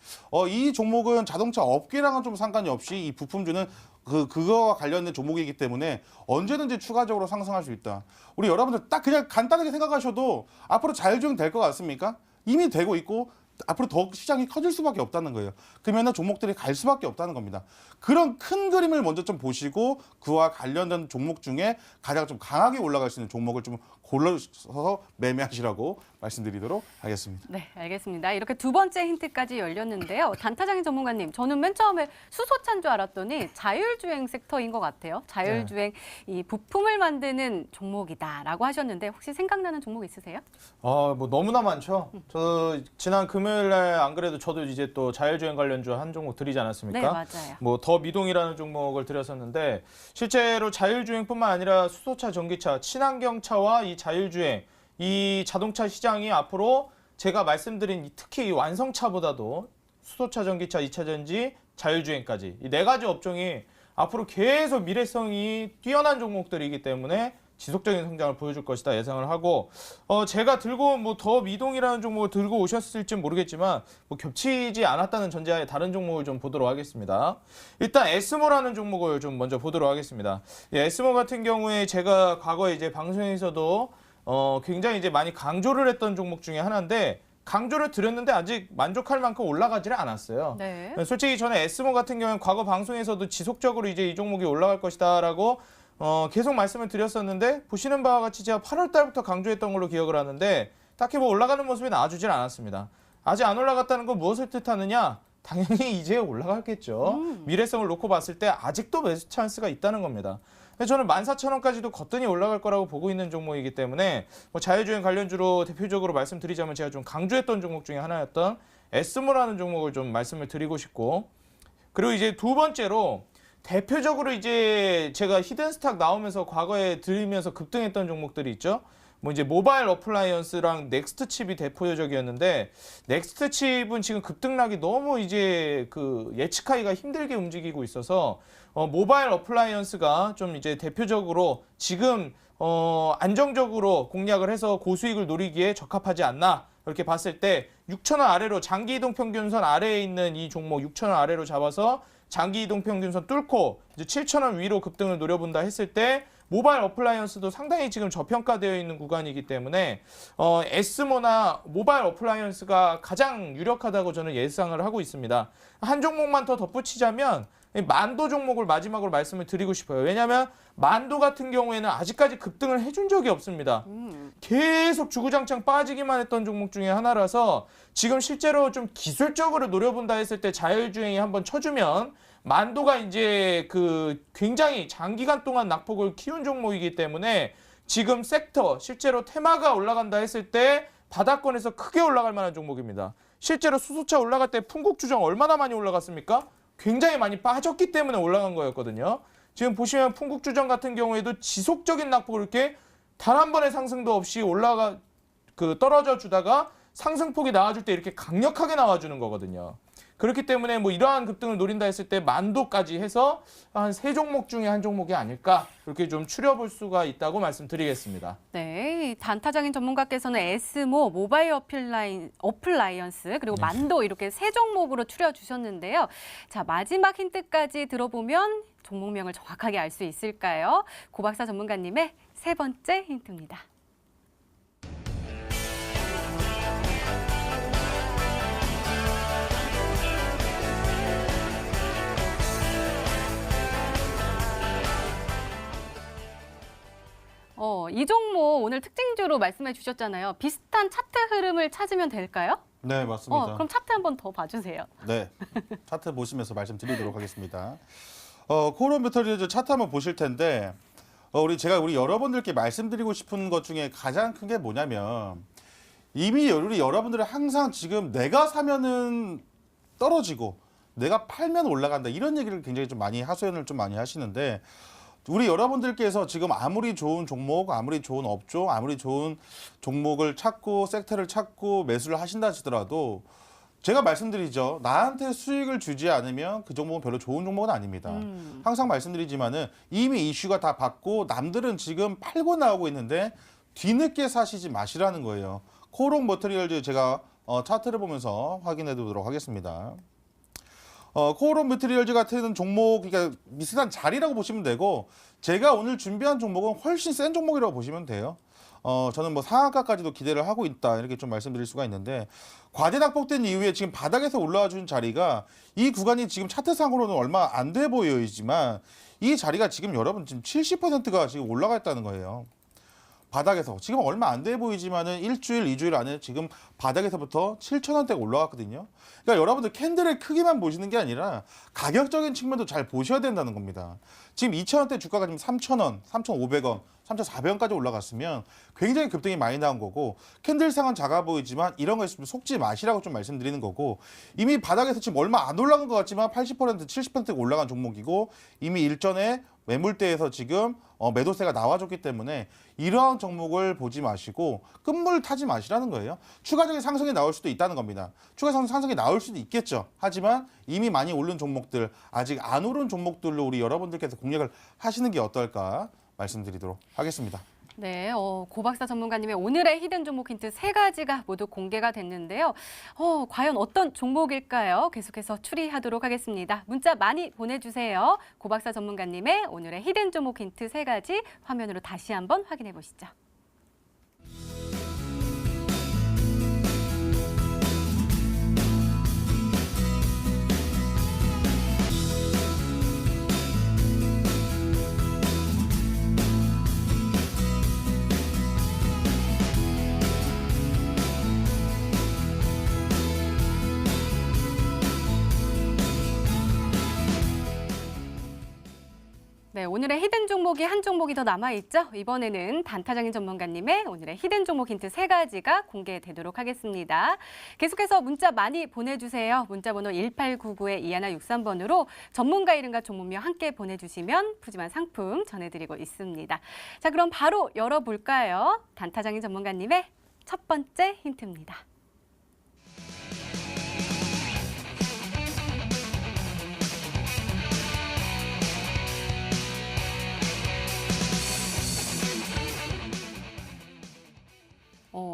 이 종목은 자동차 업계랑은 좀 상관이 없이 이 부품주는 그거와 관련된 종목이기 때문에 언제든지 추가적으로 상승할 수 있다. 우리 여러분들 딱 그냥 간단하게 생각하셔도 앞으로 자율주행 될 것 같습니까? 이미 되고 있고 앞으로 더 시장이 커질 수밖에 없다는 거예요. 그러면 종목들이 갈 수밖에 없다는 겁니다. 그런 큰 그림을 먼저 좀 보시고 그와 관련된 종목 중에 가장 좀 강하게 올라갈 수 있는 종목을 좀 골라서 매매하시라고 말씀드리도록 하겠습니다. 네, 알겠습니다. 이렇게 두 번째 힌트까지 열렸는데요. 단타장인 전문가님, 저는 맨 처음에 수소차인 줄 알았더니 자율주행 섹터인 것 같아요. 자율주행 이 부품을 만드는 종목이다라고 하셨는데 혹시 생각나는 종목 있으세요? 뭐 너무나 많죠. 저 지난 금요일 날 안 그래도 저도 이제 또 자율주행 관련주 한 종목 드리지 않았습니까? 네, 맞아요. 뭐 더 미동이라는 종목을 드렸었는데 실제로 자율주행뿐만 아니라 수소차, 전기차, 친환경차와 이 자율주행, 이 자동차 시장이 앞으로 제가 말씀드린 특히 이 완성차보다도 수소차, 전기차, 2차전지, 자율주행까지 이 네 가지 업종이 앞으로 계속 미래성이 뛰어난 종목들이기 때문에 지속적인 성장을 보여줄 것이다 예상을 하고 제가 들고 뭐 더 미동이라는 종목을 들고 오셨을지 모르겠지만 뭐 겹치지 않았다는 전제하에 다른 종목을 좀 보도록 하겠습니다. 일단 에스모라는 종목을 좀 먼저 보도록 하겠습니다. 에스모 같은 경우에 제가 과거에 이제 방송에서도 굉장히 이제 많이 강조를 했던 종목 중에 하나인데 강조를 드렸는데 아직 만족할 만큼 올라가지를 않았어요. 네. 솔직히 저는 에스모 같은 경우는 과거 방송에서도 지속적으로 이제 이 종목이 올라갈 것이다라고 계속 말씀을 드렸었는데 보시는 바와 같이 제가 8월 달부터 강조했던 걸로 기억을 하는데 딱히 뭐 올라가는 모습이 나와주질 않았습니다. 아직 안 올라갔다는 건 무엇을 뜻하느냐? 당연히 이제 올라가겠죠. 미래성을 놓고 봤을 때 아직도 매수 찬스가 있다는 겁니다. 저는 14,000원까지도 거뜬히 올라갈 거라고 보고 있는 종목이기 때문에 뭐 자율주행 관련주로 대표적으로 말씀드리자면 제가 좀 강조했던 종목 중에 하나였던 에스모라는 종목을 좀 말씀을 드리고 싶고, 그리고 이제 두 번째로 대표적으로 이제 제가 히든스탁 나오면서 과거에 들으면서 급등했던 종목들이 있죠. 뭐 이제 모바일 어플라이언스랑 넥스트칩이 대표적이었는데 넥스트칩은 지금 급등락이 너무 이제 그 예측하기가 힘들게 움직이고 있어서 모바일 어플라이언스가 좀 이제 대표적으로 지금 안정적으로 공략을 해서 고수익을 노리기에 적합하지 않나 이렇게 봤을 때 6,000원 아래로 장기 이동 평균선 아래에 있는 이 종목 6,000원 아래로 잡아서 장기 이동 평균선 뚫고 이제 7,000원 위로 급등을 노려본다 했을 때 모바일 어플라이언스도 상당히 지금 저평가되어 있는 구간이기 때문에 에스모나 모바일 어플라이언스가 가장 유력하다고 저는 예상을 하고 있습니다. 한 종목만 더 덧붙이자면 만도 종목을 마지막으로 말씀을 드리고 싶어요. 왜냐하면 만도 같은 경우에는 아직까지 급등을 해준 적이 없습니다. 계속 주구장창 빠지기만 했던 종목 중에 하나라서 지금 실제로 좀 기술적으로 노려본다 했을 때 자율주행이 한번 쳐주면 만도가 이제 그 굉장히 장기간 동안 낙폭을 키운 종목이기 때문에 지금 섹터 실제로 테마가 올라간다 했을 때 바닥권에서 크게 올라갈 만한 종목입니다. 실제로 수소차 올라갈 때 풍국주정 얼마나 많이 올라갔습니까? 굉장히 많이 빠졌기 때문에 올라간 거였거든요. 지금 보시면 풍국주정 같은 경우에도 지속적인 낙폭을 이렇게 단 한 번의 상승도 없이 떨어져 주다가 상승폭이 나와줄 때 이렇게 강력하게 나와주는 거거든요. 그렇기 때문에 뭐 이러한 급등을 노린다 했을 때 만도까지 해서 한 세 종목 중에 한 종목이 아닐까 이렇게 좀 추려볼 수가 있다고 말씀드리겠습니다. 네, 단타장인 전문가께서는 에스모, 모바일 어플라이언스 그리고 만도 이렇게 세 종목으로 추려주셨는데요. 자, 마지막 힌트까지 들어보면 종목명을 정확하게 알 수 있을까요? 고박사 전문가님의 세 번째 힌트입니다. 이 종목 오늘 특징주로 말씀해 주셨잖아요. 비슷한 차트 흐름을 찾으면 될까요? 네, 맞습니다. 그럼 차트 한번 더 봐주세요. 네, 차트 보시면서 말씀드리도록 하겠습니다. 코론 배터리즈 차트 한번 보실 텐데 우리 여러분들께 말씀드리고 싶은 것 중에 가장 큰 게 뭐냐면 이미 우리 여러분들이 항상 지금 내가 사면은 떨어지고 내가 팔면 올라간다 이런 얘기를 굉장히 좀 많이 하소연을 좀 많이 하시는데 우리 여러분들께서 지금 아무리 좋은 종목, 아무리 좋은 업종, 아무리 좋은 종목을 찾고 섹터를 찾고 매수를 하신다 하시더라도 제가 말씀드리죠. 나한테 수익을 주지 않으면 그 종목은 별로 좋은 종목은 아닙니다. 항상 말씀드리지만은 이미 이슈가 다 받고 남들은 지금 팔고 나오고 있는데 뒤늦게 사시지 마시라는 거예요. 코롱 머티리얼즈 제가 차트를 보면서 확인해 두도록 하겠습니다. 코오롱 머티리얼즈 같은 종목, 그러니까 비슷한 자리라고 보시면 되고 제가 오늘 준비한 종목은 훨씬 센 종목이라고 보시면 돼요. 저는 뭐 상한가까지도 기대를 하고 있다 이렇게 좀 말씀드릴 수가 있는데 과대 낙폭된 이후에 지금 바닥에서 올라와 준 자리가 이 구간이 지금 차트상으로는 얼마 안 돼 보이지만 이 자리가 지금 여러분 지금 70%가 지금 올라가 있다는 거예요. 바닥에서 지금 얼마 안 돼 보이지만은 일주일, 이주일 안에 지금 바닥에서부터 7,000원대가 올라갔거든요. 그러니까 여러분들 캔들의 크기만 보시는 게 아니라 가격적인 측면도 잘 보셔야 된다는 겁니다. 지금 2,000원대 주가가 지금 3,000원, 3,500원, 3,400원까지 올라갔으면 굉장히 급등이 많이 나온 거고 캔들상은 작아 보이지만 이런 거 있으면 속지 마시라고 좀 말씀드리는 거고 이미 바닥에서 지금 얼마 안 올라간 것 같지만 80%, 70%가 올라간 종목이고 이미 일전에 매물대에서 지금 매도세가 나와줬기 때문에 이러한 종목을 보지 마시고 끝물 타지 마시라는 거예요. 추가적인 상승이 나올 수도 있다는 겁니다. 추가 상승이 나올 수도 있겠죠. 하지만 이미 많이 오른 종목들, 아직 안 오른 종목들로 우리 여러분들께서 공략을 하시는 게 어떨까 말씀드리도록 하겠습니다. 네, 고박사 전문가님의 오늘의 히든 종목 힌트 3가지가 모두 공개가 됐는데요. 과연 어떤 종목일까요? 계속해서 추리하도록 하겠습니다. 문자 많이 보내주세요. 고박사 전문가님의 오늘의 히든 종목 힌트 3가지 화면으로 다시 한번 확인해 보시죠. 네, 오늘의 히든 종목이 한 종목이 더 남아있죠? 이번에는 단타장인 전문가님의 오늘의 히든 종목 힌트 3가지가 공개되도록 하겠습니다. 계속해서 문자 많이 보내주세요. 문자번호 1899-2163번으로 전문가 이름과 종목명 함께 보내주시면 푸짐한 상품 전해드리고 있습니다. 자, 그럼 바로 열어볼까요? 단타장인 전문가님의 첫 번째 힌트입니다.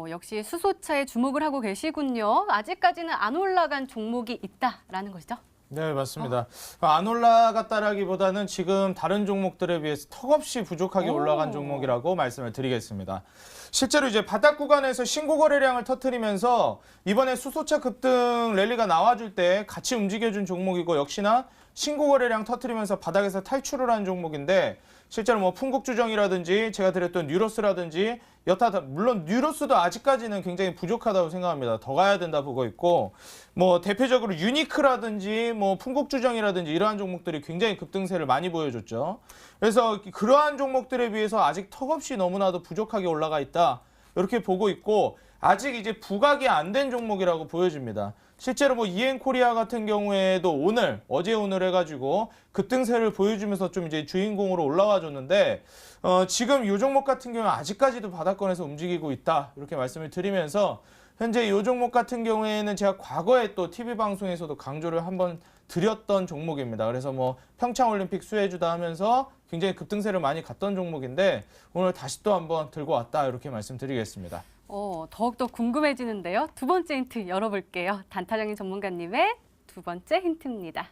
역시 수소차에 주목을 하고 계시군요. 아직까지는 안 올라간 종목이 있다라는 것이죠. 네, 맞습니다. 안 올라갔다라기보다는 지금 다른 종목들에 비해서 턱없이 부족하게 올라간 종목이라고 말씀을 드리겠습니다. 실제로 이제 바닥 구간에서 신고 거래량을 터뜨리면서 이번에 수소차 급등 랠리가 나와줄 때 같이 움직여준 종목이고 역시나 신고 거래량 터뜨리면서 바닥에서 탈출을 한 종목인데 실제로 뭐 풍국주정이라든지 제가 드렸던 뉴로스라든지 여타 물론 뉴로스도 아직까지는 굉장히 부족하다고 생각합니다. 더 가야 된다 보고 있고 뭐 대표적으로 유니크라든지 뭐 풍국주정이라든지 이러한 종목들이 굉장히 급등세를 많이 보여줬죠. 그래서 그러한 종목들에 비해서 아직 턱없이 너무나도 부족하게 올라가 있다. 이렇게 보고 있고 아직 이제 부각이 안 된 종목이라고 보여집니다. 실제로 뭐 이엔코리아 같은 경우에도 어제 오늘 해가지고 급등세를 보여주면서 좀 이제 주인공으로 올라와 줬는데 지금 이 종목 같은 경우는 아직까지도 바닥권에서 움직이고 있다 이렇게 말씀을 드리면서 현재 이 종목 같은 경우에는 제가 과거에 또 TV 방송에서도 강조를 한번 드렸던 종목입니다. 그래서 뭐 평창올림픽 수혜주다 하면서 굉장히 급등세를 많이 갔던 종목인데 오늘 다시 또 한번 들고 왔다 이렇게 말씀드리겠습니다. 더욱더 궁금해지는데요. 두 번째 힌트 열어볼게요. 단타장인 전문가님의 두 번째 힌트입니다.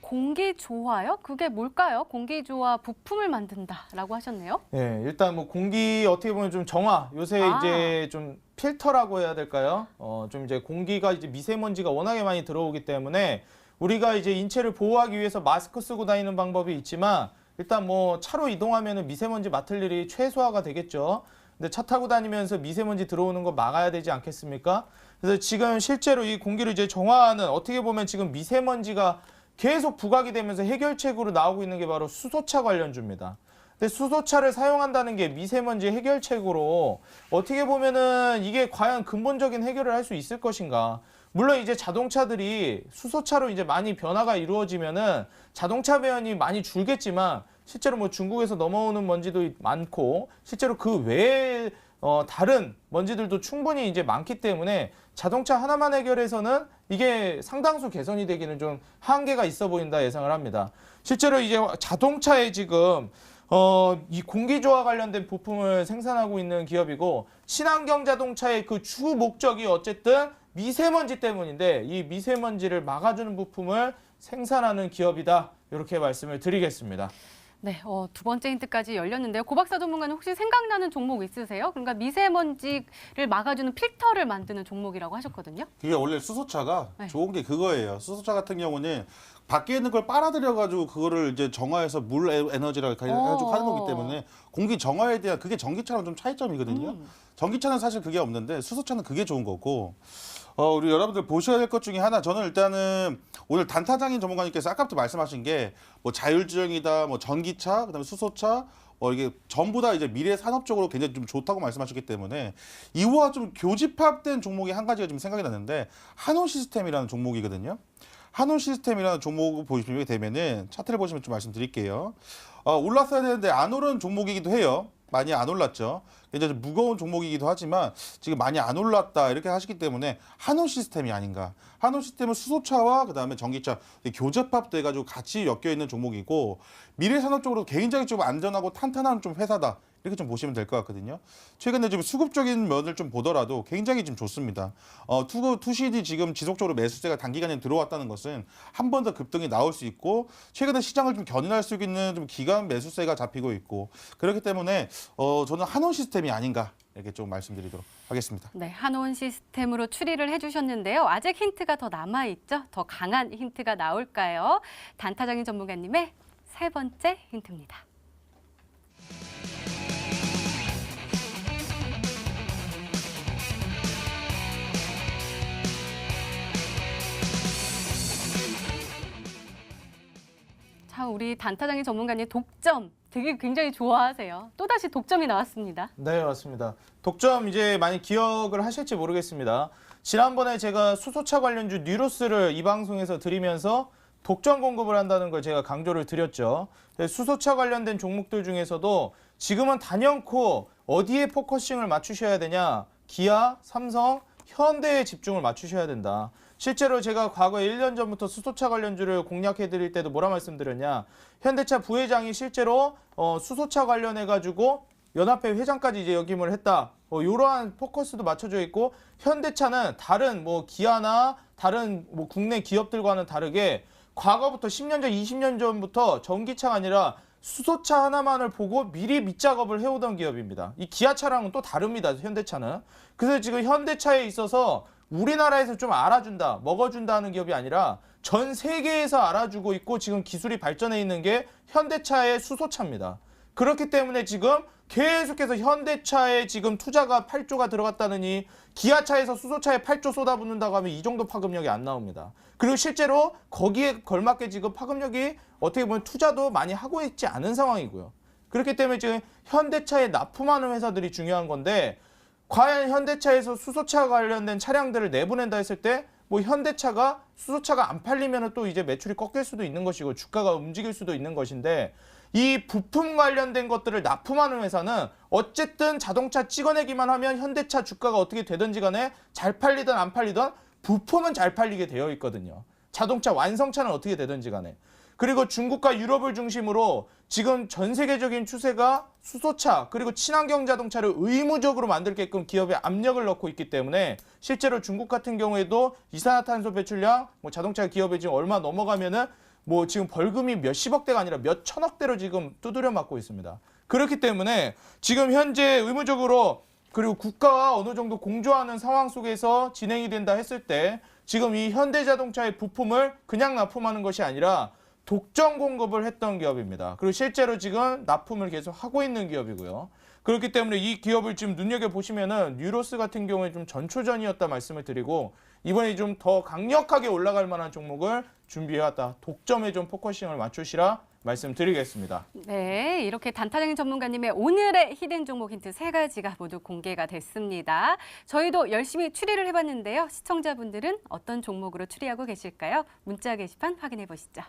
공기조화요? 그게 뭘까요? 공기조화 부품을 만든다라고 하셨네요. 네, 일단 뭐 공기 어떻게 보면 좀 정화 요새 이제 좀 필터라고 해야 될까요? 좀 이제 공기가 이제 미세먼지가 워낙에 많이 들어오기 때문에 우리가 이제 인체를 보호하기 위해서 마스크 쓰고 다니는 방법이 있지만 일단 뭐 차로 이동하면은 미세먼지 맡을 일이 최소화가 되겠죠. 근데 차 타고 다니면서 미세먼지 들어오는 거 막아야 되지 않겠습니까? 그래서 지금 실제로 이 공기를 이제 정화하는 어떻게 보면 지금 미세먼지가 계속 부각이 되면서 해결책으로 나오고 있는 게 바로 수소차 관련주입니다. 근데 수소차를 사용한다는 게 미세먼지 해결책으로 어떻게 보면은 이게 과연 근본적인 해결을 할 수 있을 것인가? 물론 이제 자동차들이 수소차로 이제 많이 변화가 이루어지면은 자동차 배연이 많이 줄겠지만 실제로 뭐 중국에서 넘어오는 먼지도 많고 실제로 그 외에 다른 먼지들도 충분히 이제 많기 때문에 자동차 하나만 해결해서는 이게 상당수 개선이 되기는 좀 한계가 있어 보인다 예상을 합니다. 실제로 이제 자동차에 지금 이 공기조화 관련된 부품을 생산하고 있는 기업이고 친환경 자동차의 그 주 목적이 어쨌든 미세먼지 때문인데 이 미세먼지를 막아주는 부품을 생산하는 기업이다. 이렇게 말씀을 드리겠습니다. 네, 두 번째 힌트까지 열렸는데요. 고박사 전문가는 혹시 생각나는 종목 있으세요? 그러니까 미세먼지를 막아주는 필터를 만드는 종목이라고 하셨거든요. 그게 원래 수소차가 좋은 게 그거예요. 수소차 같은 경우는 밖에 있는 걸 빨아들여가지고 그거를 이제 정화해서 물 에너지라고 해가지고 하는 거기 때문에 공기 정화에 대한 그게 전기차랑 좀 차이점이거든요. 전기차는 사실 그게 없는데 수소차는 그게 좋은 거고. 우리 여러분들 보셔야 될 것 중에 하나, 저는 일단은 오늘 단타장인 전문가님께서 아까부터 말씀하신 게 뭐 자율주행이다, 뭐 전기차, 그다음에 수소차, 이게 전부 다 이제 미래 산업적으로 굉장히 좀 좋다고 말씀하셨기 때문에 이와 좀 교집합된 종목이 한 가지가 좀 생각이 났는데 한온 시스템이라는 종목이거든요. 한온 시스템이라는 종목을 보시게 되면은 차트를 보시면 좀 말씀드릴게요. 올랐어야 되는데 안 오른 종목이기도 해요. 많이 안 올랐죠. 이제 좀 무거운 종목이기도 하지만 지금 많이 안 올랐다 이렇게 하시기 때문에 한온 시스템이 아닌가. 한온 시스템은 수소차와 그다음에 전기차 교접합돼 가지고 같이 엮여 있는 종목이고 미래산업 쪽으로 굉장히 좀 안전하고 탄탄한 좀 회사다. 이렇게 좀 보시면 될 것 같거든요. 최근에 좀 수급적인 면을 좀 보더라도 굉장히 좀 좋습니다. 투시디 지금 지속적으로 매수세가 단기간에 들어왔다는 것은 한 번 더 급등이 나올 수 있고 최근에 시장을 좀 견인할 수 있는 좀 기간 매수세가 잡히고 있고 그렇기 때문에 저는 한온 시스템이 아닌가 이렇게 좀 말씀드리도록 하겠습니다. 네, 한온 시스템으로 추리를 해주셨는데요. 아직 힌트가 더 남아있죠? 더 강한 힌트가 나올까요? 단타장인 전문가님의 세 번째 힌트입니다. 참 우리 단타장인 전문가님 독점 되게 굉장히 좋아하세요. 또다시 독점이 나왔습니다. 네, 맞습니다. 독점 이제 많이 기억을 하실지 모르겠습니다. 지난번에 제가 수소차 관련주 뉴로스를 이 방송에서 드리면서 독점 공급을 한다는 걸 제가 강조를 드렸죠. 수소차 관련된 종목들 중에서도 지금은 단연코 어디에 포커싱을 맞추셔야 되냐? 기아, 삼성, 현대에 집중을 맞추셔야 된다. 실제로 제가 과거에 1년 전부터 수소차 관련주를 공략해드릴 때도 뭐라 말씀드렸냐. 현대차 부회장이 실제로 수소차 관련해가지고 연합회 회장까지 이제 역임을 했다. 이러한 포커스도 맞춰져 있고 현대차는 다른 뭐 기아나 다른 뭐 국내 기업들과는 다르게 과거부터 10년 전, 20년 전부터 전기차가 아니라 수소차 하나만을 보고 미리 밑작업을 해오던 기업입니다. 이 기아차랑은 또 다릅니다. 현대차는. 그래서 지금 현대차에 있어서 우리나라에서 좀 알아준다, 먹어준다 하는 기업이 아니라 전 세계에서 알아주고 있고 지금 기술이 발전해 있는 게 현대차의 수소차입니다. 그렇기 때문에 지금 계속해서 현대차에 지금 투자가 8조가 들어갔다느니 기아차에서 수소차에 8조 쏟아붓는다고 하면 이 정도 파급력이 안 나옵니다. 그리고 실제로 거기에 걸맞게 지금 파급력이 어떻게 보면 투자도 많이 하고 있지 않은 상황이고요. 그렇기 때문에 지금 현대차에 납품하는 회사들이 중요한 건데 과연 현대차에서 수소차 관련된 차량들을 내보낸다 했을 때 뭐 현대차가 수소차가 안 팔리면 또 이제 매출이 꺾일 수도 있는 것이고 주가가 움직일 수도 있는 것인데 이 부품 관련된 것들을 납품하는 회사는 어쨌든 자동차 찍어내기만 하면 현대차 주가가 어떻게 되든지 간에 잘 팔리든 안 팔리든 부품은 잘 팔리게 되어 있거든요. 자동차 완성차는 어떻게 되든지 간에. 그리고 중국과 유럽을 중심으로 지금 전 세계적인 추세가 수소차 그리고 친환경 자동차를 의무적으로 만들게끔 기업에 압력을 넣고 있기 때문에 실제로 중국 같은 경우에도 이산화탄소 배출량 뭐 자동차 기업에 지금 얼마 넘어가면은 뭐 지금 벌금이 몇십억대가 아니라 몇 천억대로 지금 두드려 맞고 있습니다. 그렇기 때문에 지금 현재 의무적으로 그리고 국가와 어느 정도 공조하는 상황 속에서 진행이 된다 했을 때 지금 이 현대자동차의 부품을 그냥 납품하는 것이 아니라 독점 공급을 했던 기업입니다. 그리고 실제로 지금 납품을 계속 하고 있는 기업이고요. 그렇기 때문에 이 기업을 지금 눈여겨보시면은 뉴로스 같은 경우에 좀 전초전이었다 말씀을 드리고 이번에 좀 더 강력하게 올라갈 만한 종목을 준비해왔다. 독점에 좀 포커싱을 맞추시라 말씀드리겠습니다. 네, 이렇게 단타장인 전문가님의 오늘의 히든 종목 힌트 3가지가 모두 공개가 됐습니다. 저희도 열심히 추리를 해봤는데요. 시청자분들은 어떤 종목으로 추리하고 계실까요? 문자 게시판 확인해 보시죠.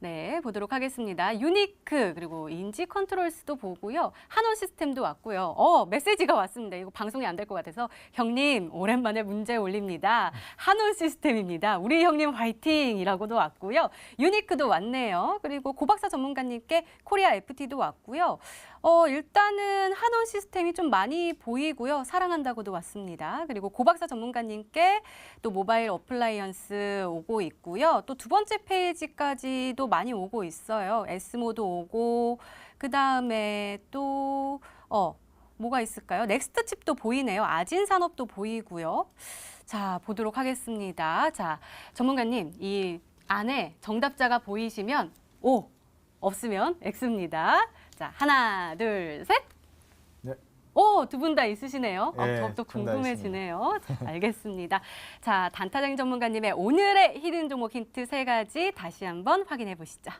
네, 보도록 하겠습니다. 유니크 그리고 인지 컨트롤스도 보고요. 한온 시스템도 왔고요. 메시지가 왔습니다. 이거 방송이 안 될 것 같아서 형님 오랜만에 문제 올립니다. 한온 시스템입니다. 우리 형님 화이팅이라고도 왔고요. 유니크도 왔네요. 그리고 고박사 전문가님께 코리아 FT도 왔고요. 일단은 한온 시스템이 좀 많이 보이고요. 사랑한다고도 왔습니다. 그리고 고박사 전문가님께 또 모바일 어플라이언스 오고 있고요. 또 두 번째 페이지까지도 많이 오고 있어요. 에스모도 오고 그다음에 또 뭐가 있을까요? 넥스트 칩도 보이네요. 아진 산업도 보이고요. 자, 보도록 하겠습니다. 자, 전문가님 이 안에 정답자가 보이시면 O, 없으면 X입니다. 자, 하나, 둘, 셋. 네. 두 분 다 있으시네요. 네, 더욱더 둘다 궁금해지네요. 자, 알겠습니다. 자, 단타장 전문가님의 오늘의 히든 종목 힌트 3가지 다시 한번 확인해 보시죠.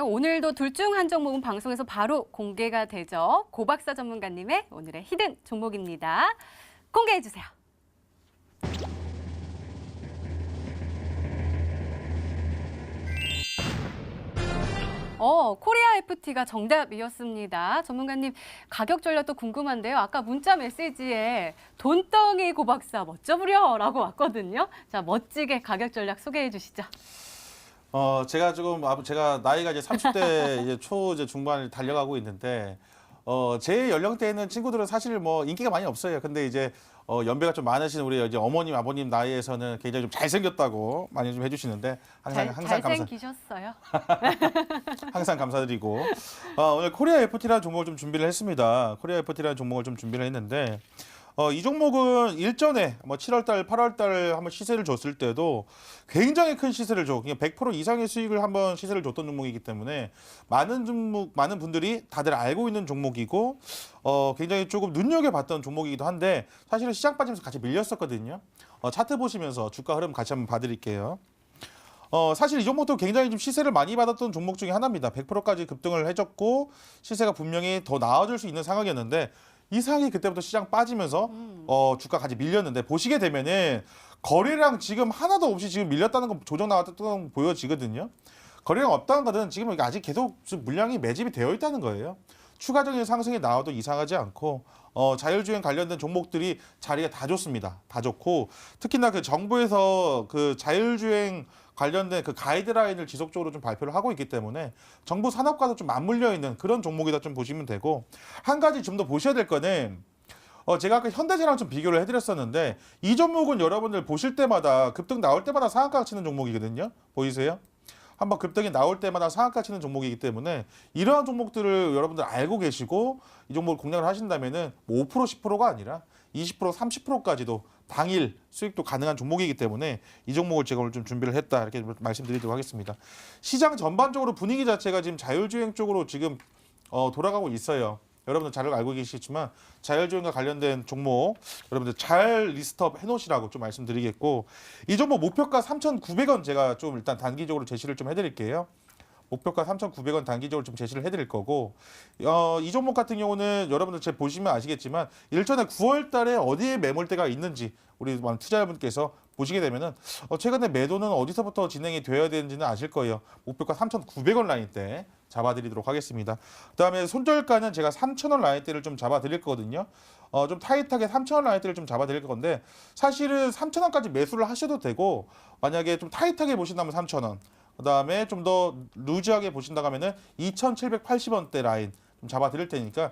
오늘도 둘 중 한 종목은 방송에서 바로 공개가 되죠. 고박사 전문가님의 오늘의 히든 종목입니다. 공개해 주세요. 코리아 FT가 정답이었습니다. 전문가님, 가격 전략도 궁금한데요. 아까 문자 메시지에 돈덩이 고박사 멋져부려라고 왔거든요. 자, 멋지게 가격 전략 소개해 주시죠. 제가 나이가 이제 30대 이제 이제 중반을 달려가고 있는데 제 연령대에 있는 친구들은 사실 뭐 인기가 많이 없어요. 근데 이제 연배가 좀 많으신 우리 이제 어머님, 아버님 나이에서는 굉장히 좀 잘생겼다고 많이 좀 해주시는데 항상 잘생기셨어요. 항상 감사드리고 오늘 코리아 FT라는 종목을 좀 준비를 했습니다. 코리아 FT라는 종목을 좀 준비를 했는데 이 종목은 일전에 뭐 7월달, 8월달 한번 시세를 줬을 때도 굉장히 큰 시세를 줘. 그냥 100% 이상의 수익을 한번 시세를 줬던 종목이기 때문에 많은 분들이 다들 알고 있는 종목이고 굉장히 조금 눈여겨봤던 종목이기도 한데 사실은 시장 빠지면서 같이 밀렸었거든요. 차트 보시면서 주가 흐름 같이 한번 봐드릴게요. 사실 이 종목도 굉장히 좀 시세를 많이 받았던 종목 중에 하나입니다. 100%까지 급등을 해줬고 시세가 분명히 더 나아질 수 있는 상황이었는데 이상하게 그때부터 시장 빠지면서 주가 같이 밀렸는데 보시게 되면은 거래량 지금 하나도 없이 지금 밀렸다는 거 조정 나왔다는 거 보여지거든요. 거래량 없다는 것은 지금 아직 계속 물량이 매집이 되어 있다는 거예요. 추가적인 상승이 나와도 이상하지 않고 자율주행 관련된 종목들이 자리가 다 좋습니다. 다 좋고 특히나 그 정부에서 그 자율주행 관련된 그 가이드라인을 지속적으로 좀 발표를 하고 있기 때문에 정부 산업과도 좀 맞물려 있는 그런 종목이다 좀 보시면 되고 한 가지 좀 더 보셔야 될 거는 제가 아까 현대제랑 좀 비교를 해드렸었는데 이 종목은 여러분들 보실 때마다 급등 나올 때마다 상한가 치는 종목이거든요. 보이세요? 한번 급등이 나올 때마다 상한가 치는 종목이기 때문에 이러한 종목들을 여러분들 알고 계시고 이 종목을 공략을 하신다면은 5% 10%가 아니라 20% 30%까지도 당일 수익도 가능한 종목이기 때문에 이 종목을 제가 오늘 좀 준비를 했다 이렇게 말씀드리도록 하겠습니다. 시장 전반적으로 분위기 자체가 지금 자율주행 쪽으로 지금 돌아가고 있어요. 여러분들 잘 알고 계시겠지만 자율주행과 관련된 종목 여러분들 잘 리스트업 해놓으시라고 좀 말씀드리겠고 이 종목 목표가 3,900원 제가 좀 일단 단기적으로 제시를 좀 해드릴게요. 목표가 3,900원 단기적으로 좀 제시를 해드릴 거고 이 종목 같은 경우는 여러분들 제 보시면 아시겠지만 일전에 9월 달에 어디에 매물대가 있는지 우리 투자자분께서 보시게 되면은 최근에 매도는 어디서부터 진행이 되어야 되는지는 아실 거예요. 목표가 3,900원 라인대 잡아드리도록 하겠습니다. 그다음에 손절가는 제가 3,000원 라인대를 좀 잡아드릴 거거든요. 좀 타이트하게 3,000원 라인대를 좀 잡아드릴 건데 사실은 3,000원까지 매수를 하셔도 되고 만약에 좀 타이트하게 보신다면 3,000원 그다음에 좀 더 루즈하게 보신다고 하면은 2,780원대 라인 좀 잡아 드릴 테니까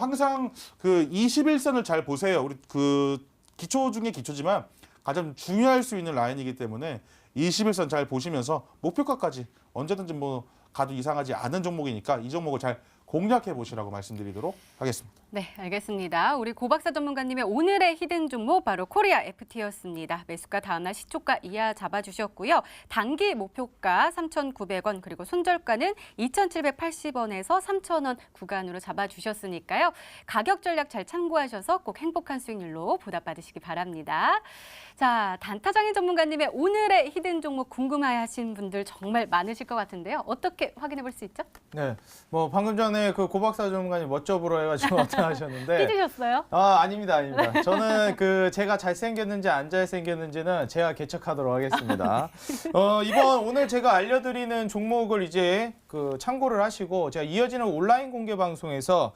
항상 그 21선을 잘 보세요. 우리 그 기초 중에 기초지만 가장 중요할 수 있는 라인이기 때문에 21선 잘 보시면서 목표가까지 언제든지 뭐 가도 이상하지 않은 종목이니까 이 종목을 잘 공략해 보시라고 말씀드리도록 하겠습니다. 네, 알겠습니다. 우리 고박사 전문가님의 오늘의 히든 종목 바로 코리아 FT였습니다. 매수가 다음날 시초가 이하 잡아주셨고요. 단기 목표가 3,900원 그리고 손절가는 2,780원에서 3,000원 구간으로 잡아주셨으니까요. 가격 전략 잘 참고하셔서 꼭 행복한 수익률로 보답받으시기 바랍니다. 자, 단타장인 전문가님의 오늘의 히든 종목 궁금해하신 분들 정말 많으실 것 같은데요. 어떻게 확인해 볼 수 있죠? 네, 뭐 방금 전에 그 고박사 전문가님 멋져보러 해가지고 나타나셨는데 삐지셨어요? 아닙니다. 저는 그 제가 잘생겼는지 안 잘생겼는지는 제가 개척하도록 하겠습니다. 오늘 제가 알려드리는 종목을 이제 그 참고를 하시고 제가 이어지는 온라인 공개 방송에서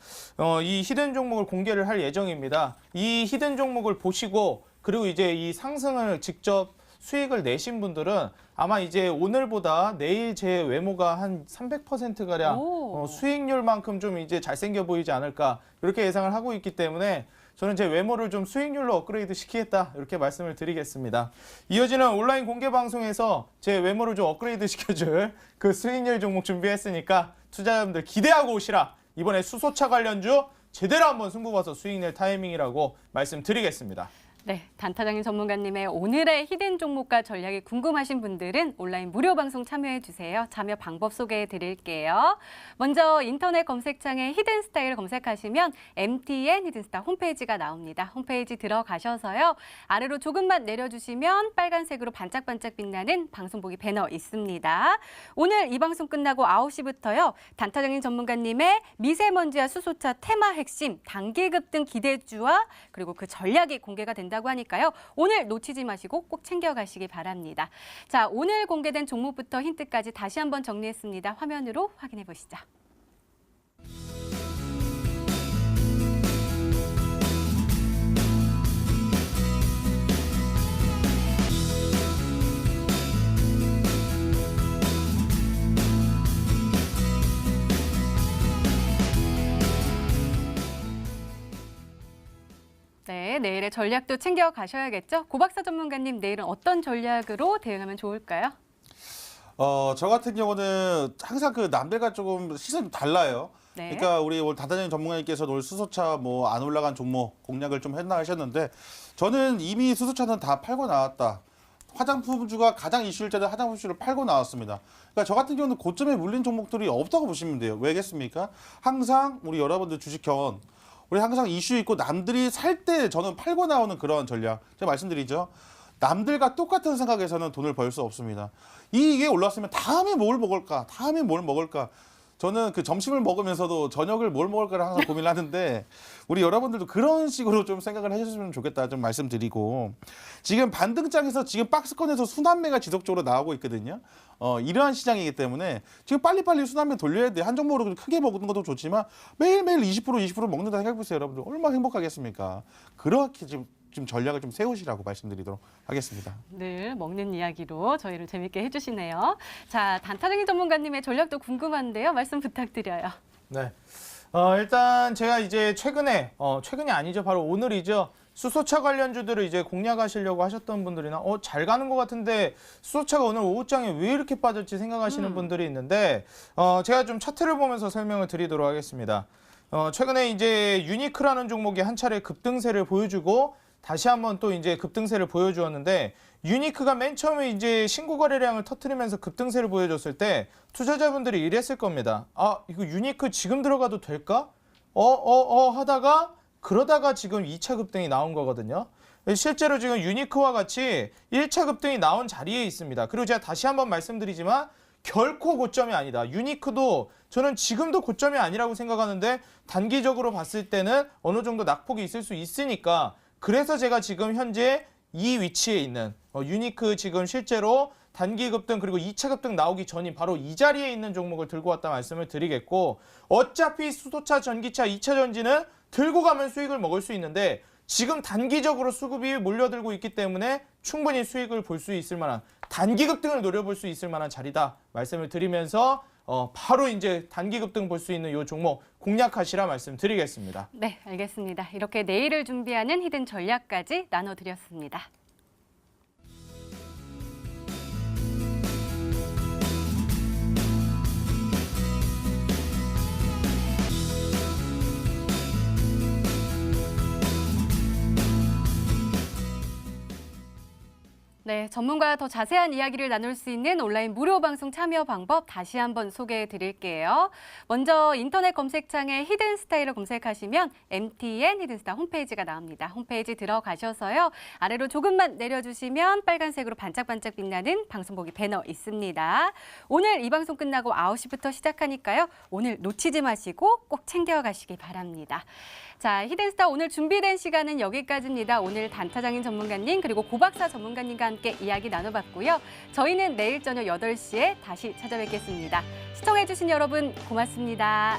이 히든 종목을 공개를 할 예정입니다. 이 히든 종목을 보시고 그리고 이제 이 상승을 직접 수익을 내신 분들은 아마 이제 오늘보다 내일 제 외모가 한 300%가량 수익률만큼 좀 이제 잘생겨 보이지 않을까 이렇게 예상을 하고 있기 때문에 저는 제 외모를 좀 수익률로 업그레이드 시키겠다 이렇게 말씀을 드리겠습니다. 이어지는 온라인 공개 방송에서 제 외모를 좀 업그레이드 시켜줄 그 수익률 종목 준비했으니까 투자자분들 기대하고 오시라. 이번에 수소차 관련주 제대로 한번 승부 봐서 수익 낼 타이밍이라고 말씀드리겠습니다. 네, 단타장인 전문가님의 오늘의 히든 종목과 전략이 궁금하신 분들은 온라인 무료 방송 참여해 주세요. 참여 방법 소개해 드릴게요. 먼저 인터넷 검색창에 히든 스타일 검색하시면 MTN 히든스타 홈페이지가 나옵니다. 홈페이지 들어가셔서요. 아래로 조금만 내려주시면 빨간색으로 반짝반짝 빛나는 방송 보기 배너 있습니다. 오늘 이 방송 끝나고 9시부터요. 단타장인 전문가님의 미세먼지와 수소차 테마 핵심, 단기급 등 기대주와 그리고 그 전략이 공개가 된다고 하니까요. 오늘 놓치지 마시고 꼭 챙겨가시기 바랍니다. 자, 오늘 공개된 종목부터 힌트까지 다시 한번 정리했습니다. 화면으로 확인해 보시죠. 네, 내일의 전략도 챙겨 가셔야겠죠? 고박사 전문가님, 내일은 어떤 전략으로 대응하면 좋을까요? 저 같은 경우는 항상 그 남들과 조금 시선이 달라요. 네. 그러니까 우리 오늘 단타장인 전문가님께서 오늘 수소차 뭐 안 올라간 종목 공략을 좀 했나 하셨는데 저는 이미 수소차는 다 팔고 나왔다. 화장품주가 가장 이슈일 때는 화장품주를 팔고 나왔습니다. 그러니까 저 같은 경우는 고점에 물린 종목들이 없다고 보시면 돼요. 왜겠습니까? 항상 우리 여러분들 주식 경험 우리 항상 이슈 있고 남들이 살 때 저는 팔고 나오는 그런 전략. 제가 말씀드리죠. 남들과 똑같은 생각에서는 돈을 벌 수 없습니다. 이게 올랐으면 다음에 뭘 먹을까? 다음에 뭘 먹을까? 저는 그 점심을 먹으면서도 저녁을 뭘 먹을까를 항상 고민을 하는데 우리 여러분들도 그런 식으로 좀 생각을 해주시면 좋겠다 좀 말씀드리고 지금 반등장에서 지금 박스권에서 순환매가 지속적으로 나오고 있거든요. 이러한 시장이기 때문에 지금 빨리빨리 순환매 돌려야 돼. 한 종목으로 크게 먹는 것도 좋지만 매일매일 20% 먹는다 생각해보세요. 여러분들 얼마나 행복하겠습니까? 그렇게 지금 전략을 좀 세우시라고 말씀드리도록 하겠습니다. 늘 먹는 이야기로 저희를 재밌게 해주시네요. 자, 단타장인 전문가님의 전략도 궁금한데요. 말씀 부탁드려요. 네. 일단 제가 이제 최근이 아니죠. 바로 오늘이죠. 수소차 관련주들을 이제 공략하시려고 하셨던 분들이나 잘 가는 것 같은데 수소차가 오늘 오후장에 왜 이렇게 빠졌지 생각하시는 분들이 있는데 제가 좀 차트를 보면서 설명을 드리도록 하겠습니다. 최근에 이제 유니크라는 종목이 한 차례 급등세를 보여주고 다시 한번 또 이제 급등세를 보여주었는데 유니크가 맨 처음에 이제 신고 거래량을 터뜨리면서 급등세를 보여줬을 때 투자자분들이 이랬을 겁니다. 아, 이거 유니크 지금 들어가도 될까? 하다가 그러다가 지금 2차 급등이 나온 거거든요. 실제로 지금 유니크와 같이 1차 급등이 나온 자리에 있습니다. 그리고 제가 다시 한번 말씀드리지만 결코 고점이 아니다. 유니크도 저는 지금도 고점이 아니라고 생각하는데 단기적으로 봤을 때는 어느 정도 낙폭이 있을 수 있으니까 그래서 제가 지금 현재 이 위치에 있는 유니크 지금 실제로 단기 급등 그리고 2차 급등 나오기 전인 바로 이 자리에 있는 종목을 들고 왔다 말씀을 드리겠고 어차피 수소차, 전기차, 2차 전지는 들고 가면 수익을 먹을 수 있는데 지금 단기적으로 수급이 몰려들고 있기 때문에 충분히 수익을 볼 수 있을 만한 단기 급등을 노려볼 수 있을 만한 자리다 말씀을 드리면서 바로 이제 단기 급등 볼 수 있는 이 종목 공략하시라 말씀드리겠습니다. 네, 알겠습니다. 이렇게 내일을 준비하는 히든 전략까지 나눠드렸습니다. 네, 전문가와 더 자세한 이야기를 나눌 수 있는 온라인 무료 방송 참여 방법 다시 한번 소개해 드릴게요. 먼저 인터넷 검색창에 히든 스타일을 검색하시면 MTN 히든스타 홈페이지가 나옵니다. 홈페이지 들어가셔서요. 아래로 조금만 내려주시면 빨간색으로 반짝반짝 빛나는 방송 보기 배너 있습니다. 오늘 이 방송 끝나고 9시부터 시작하니까요. 오늘 놓치지 마시고 꼭 챙겨가시기 바랍니다. 자, 히든스타 오늘 준비된 시간은 여기까지입니다. 오늘 단타장인 전문가님 그리고 고박사 전문가님과 함께 이야기 나눠봤고요. 저희는 내일 저녁 8시에 다시 찾아뵙겠습니다. 시청해주신 여러분 고맙습니다.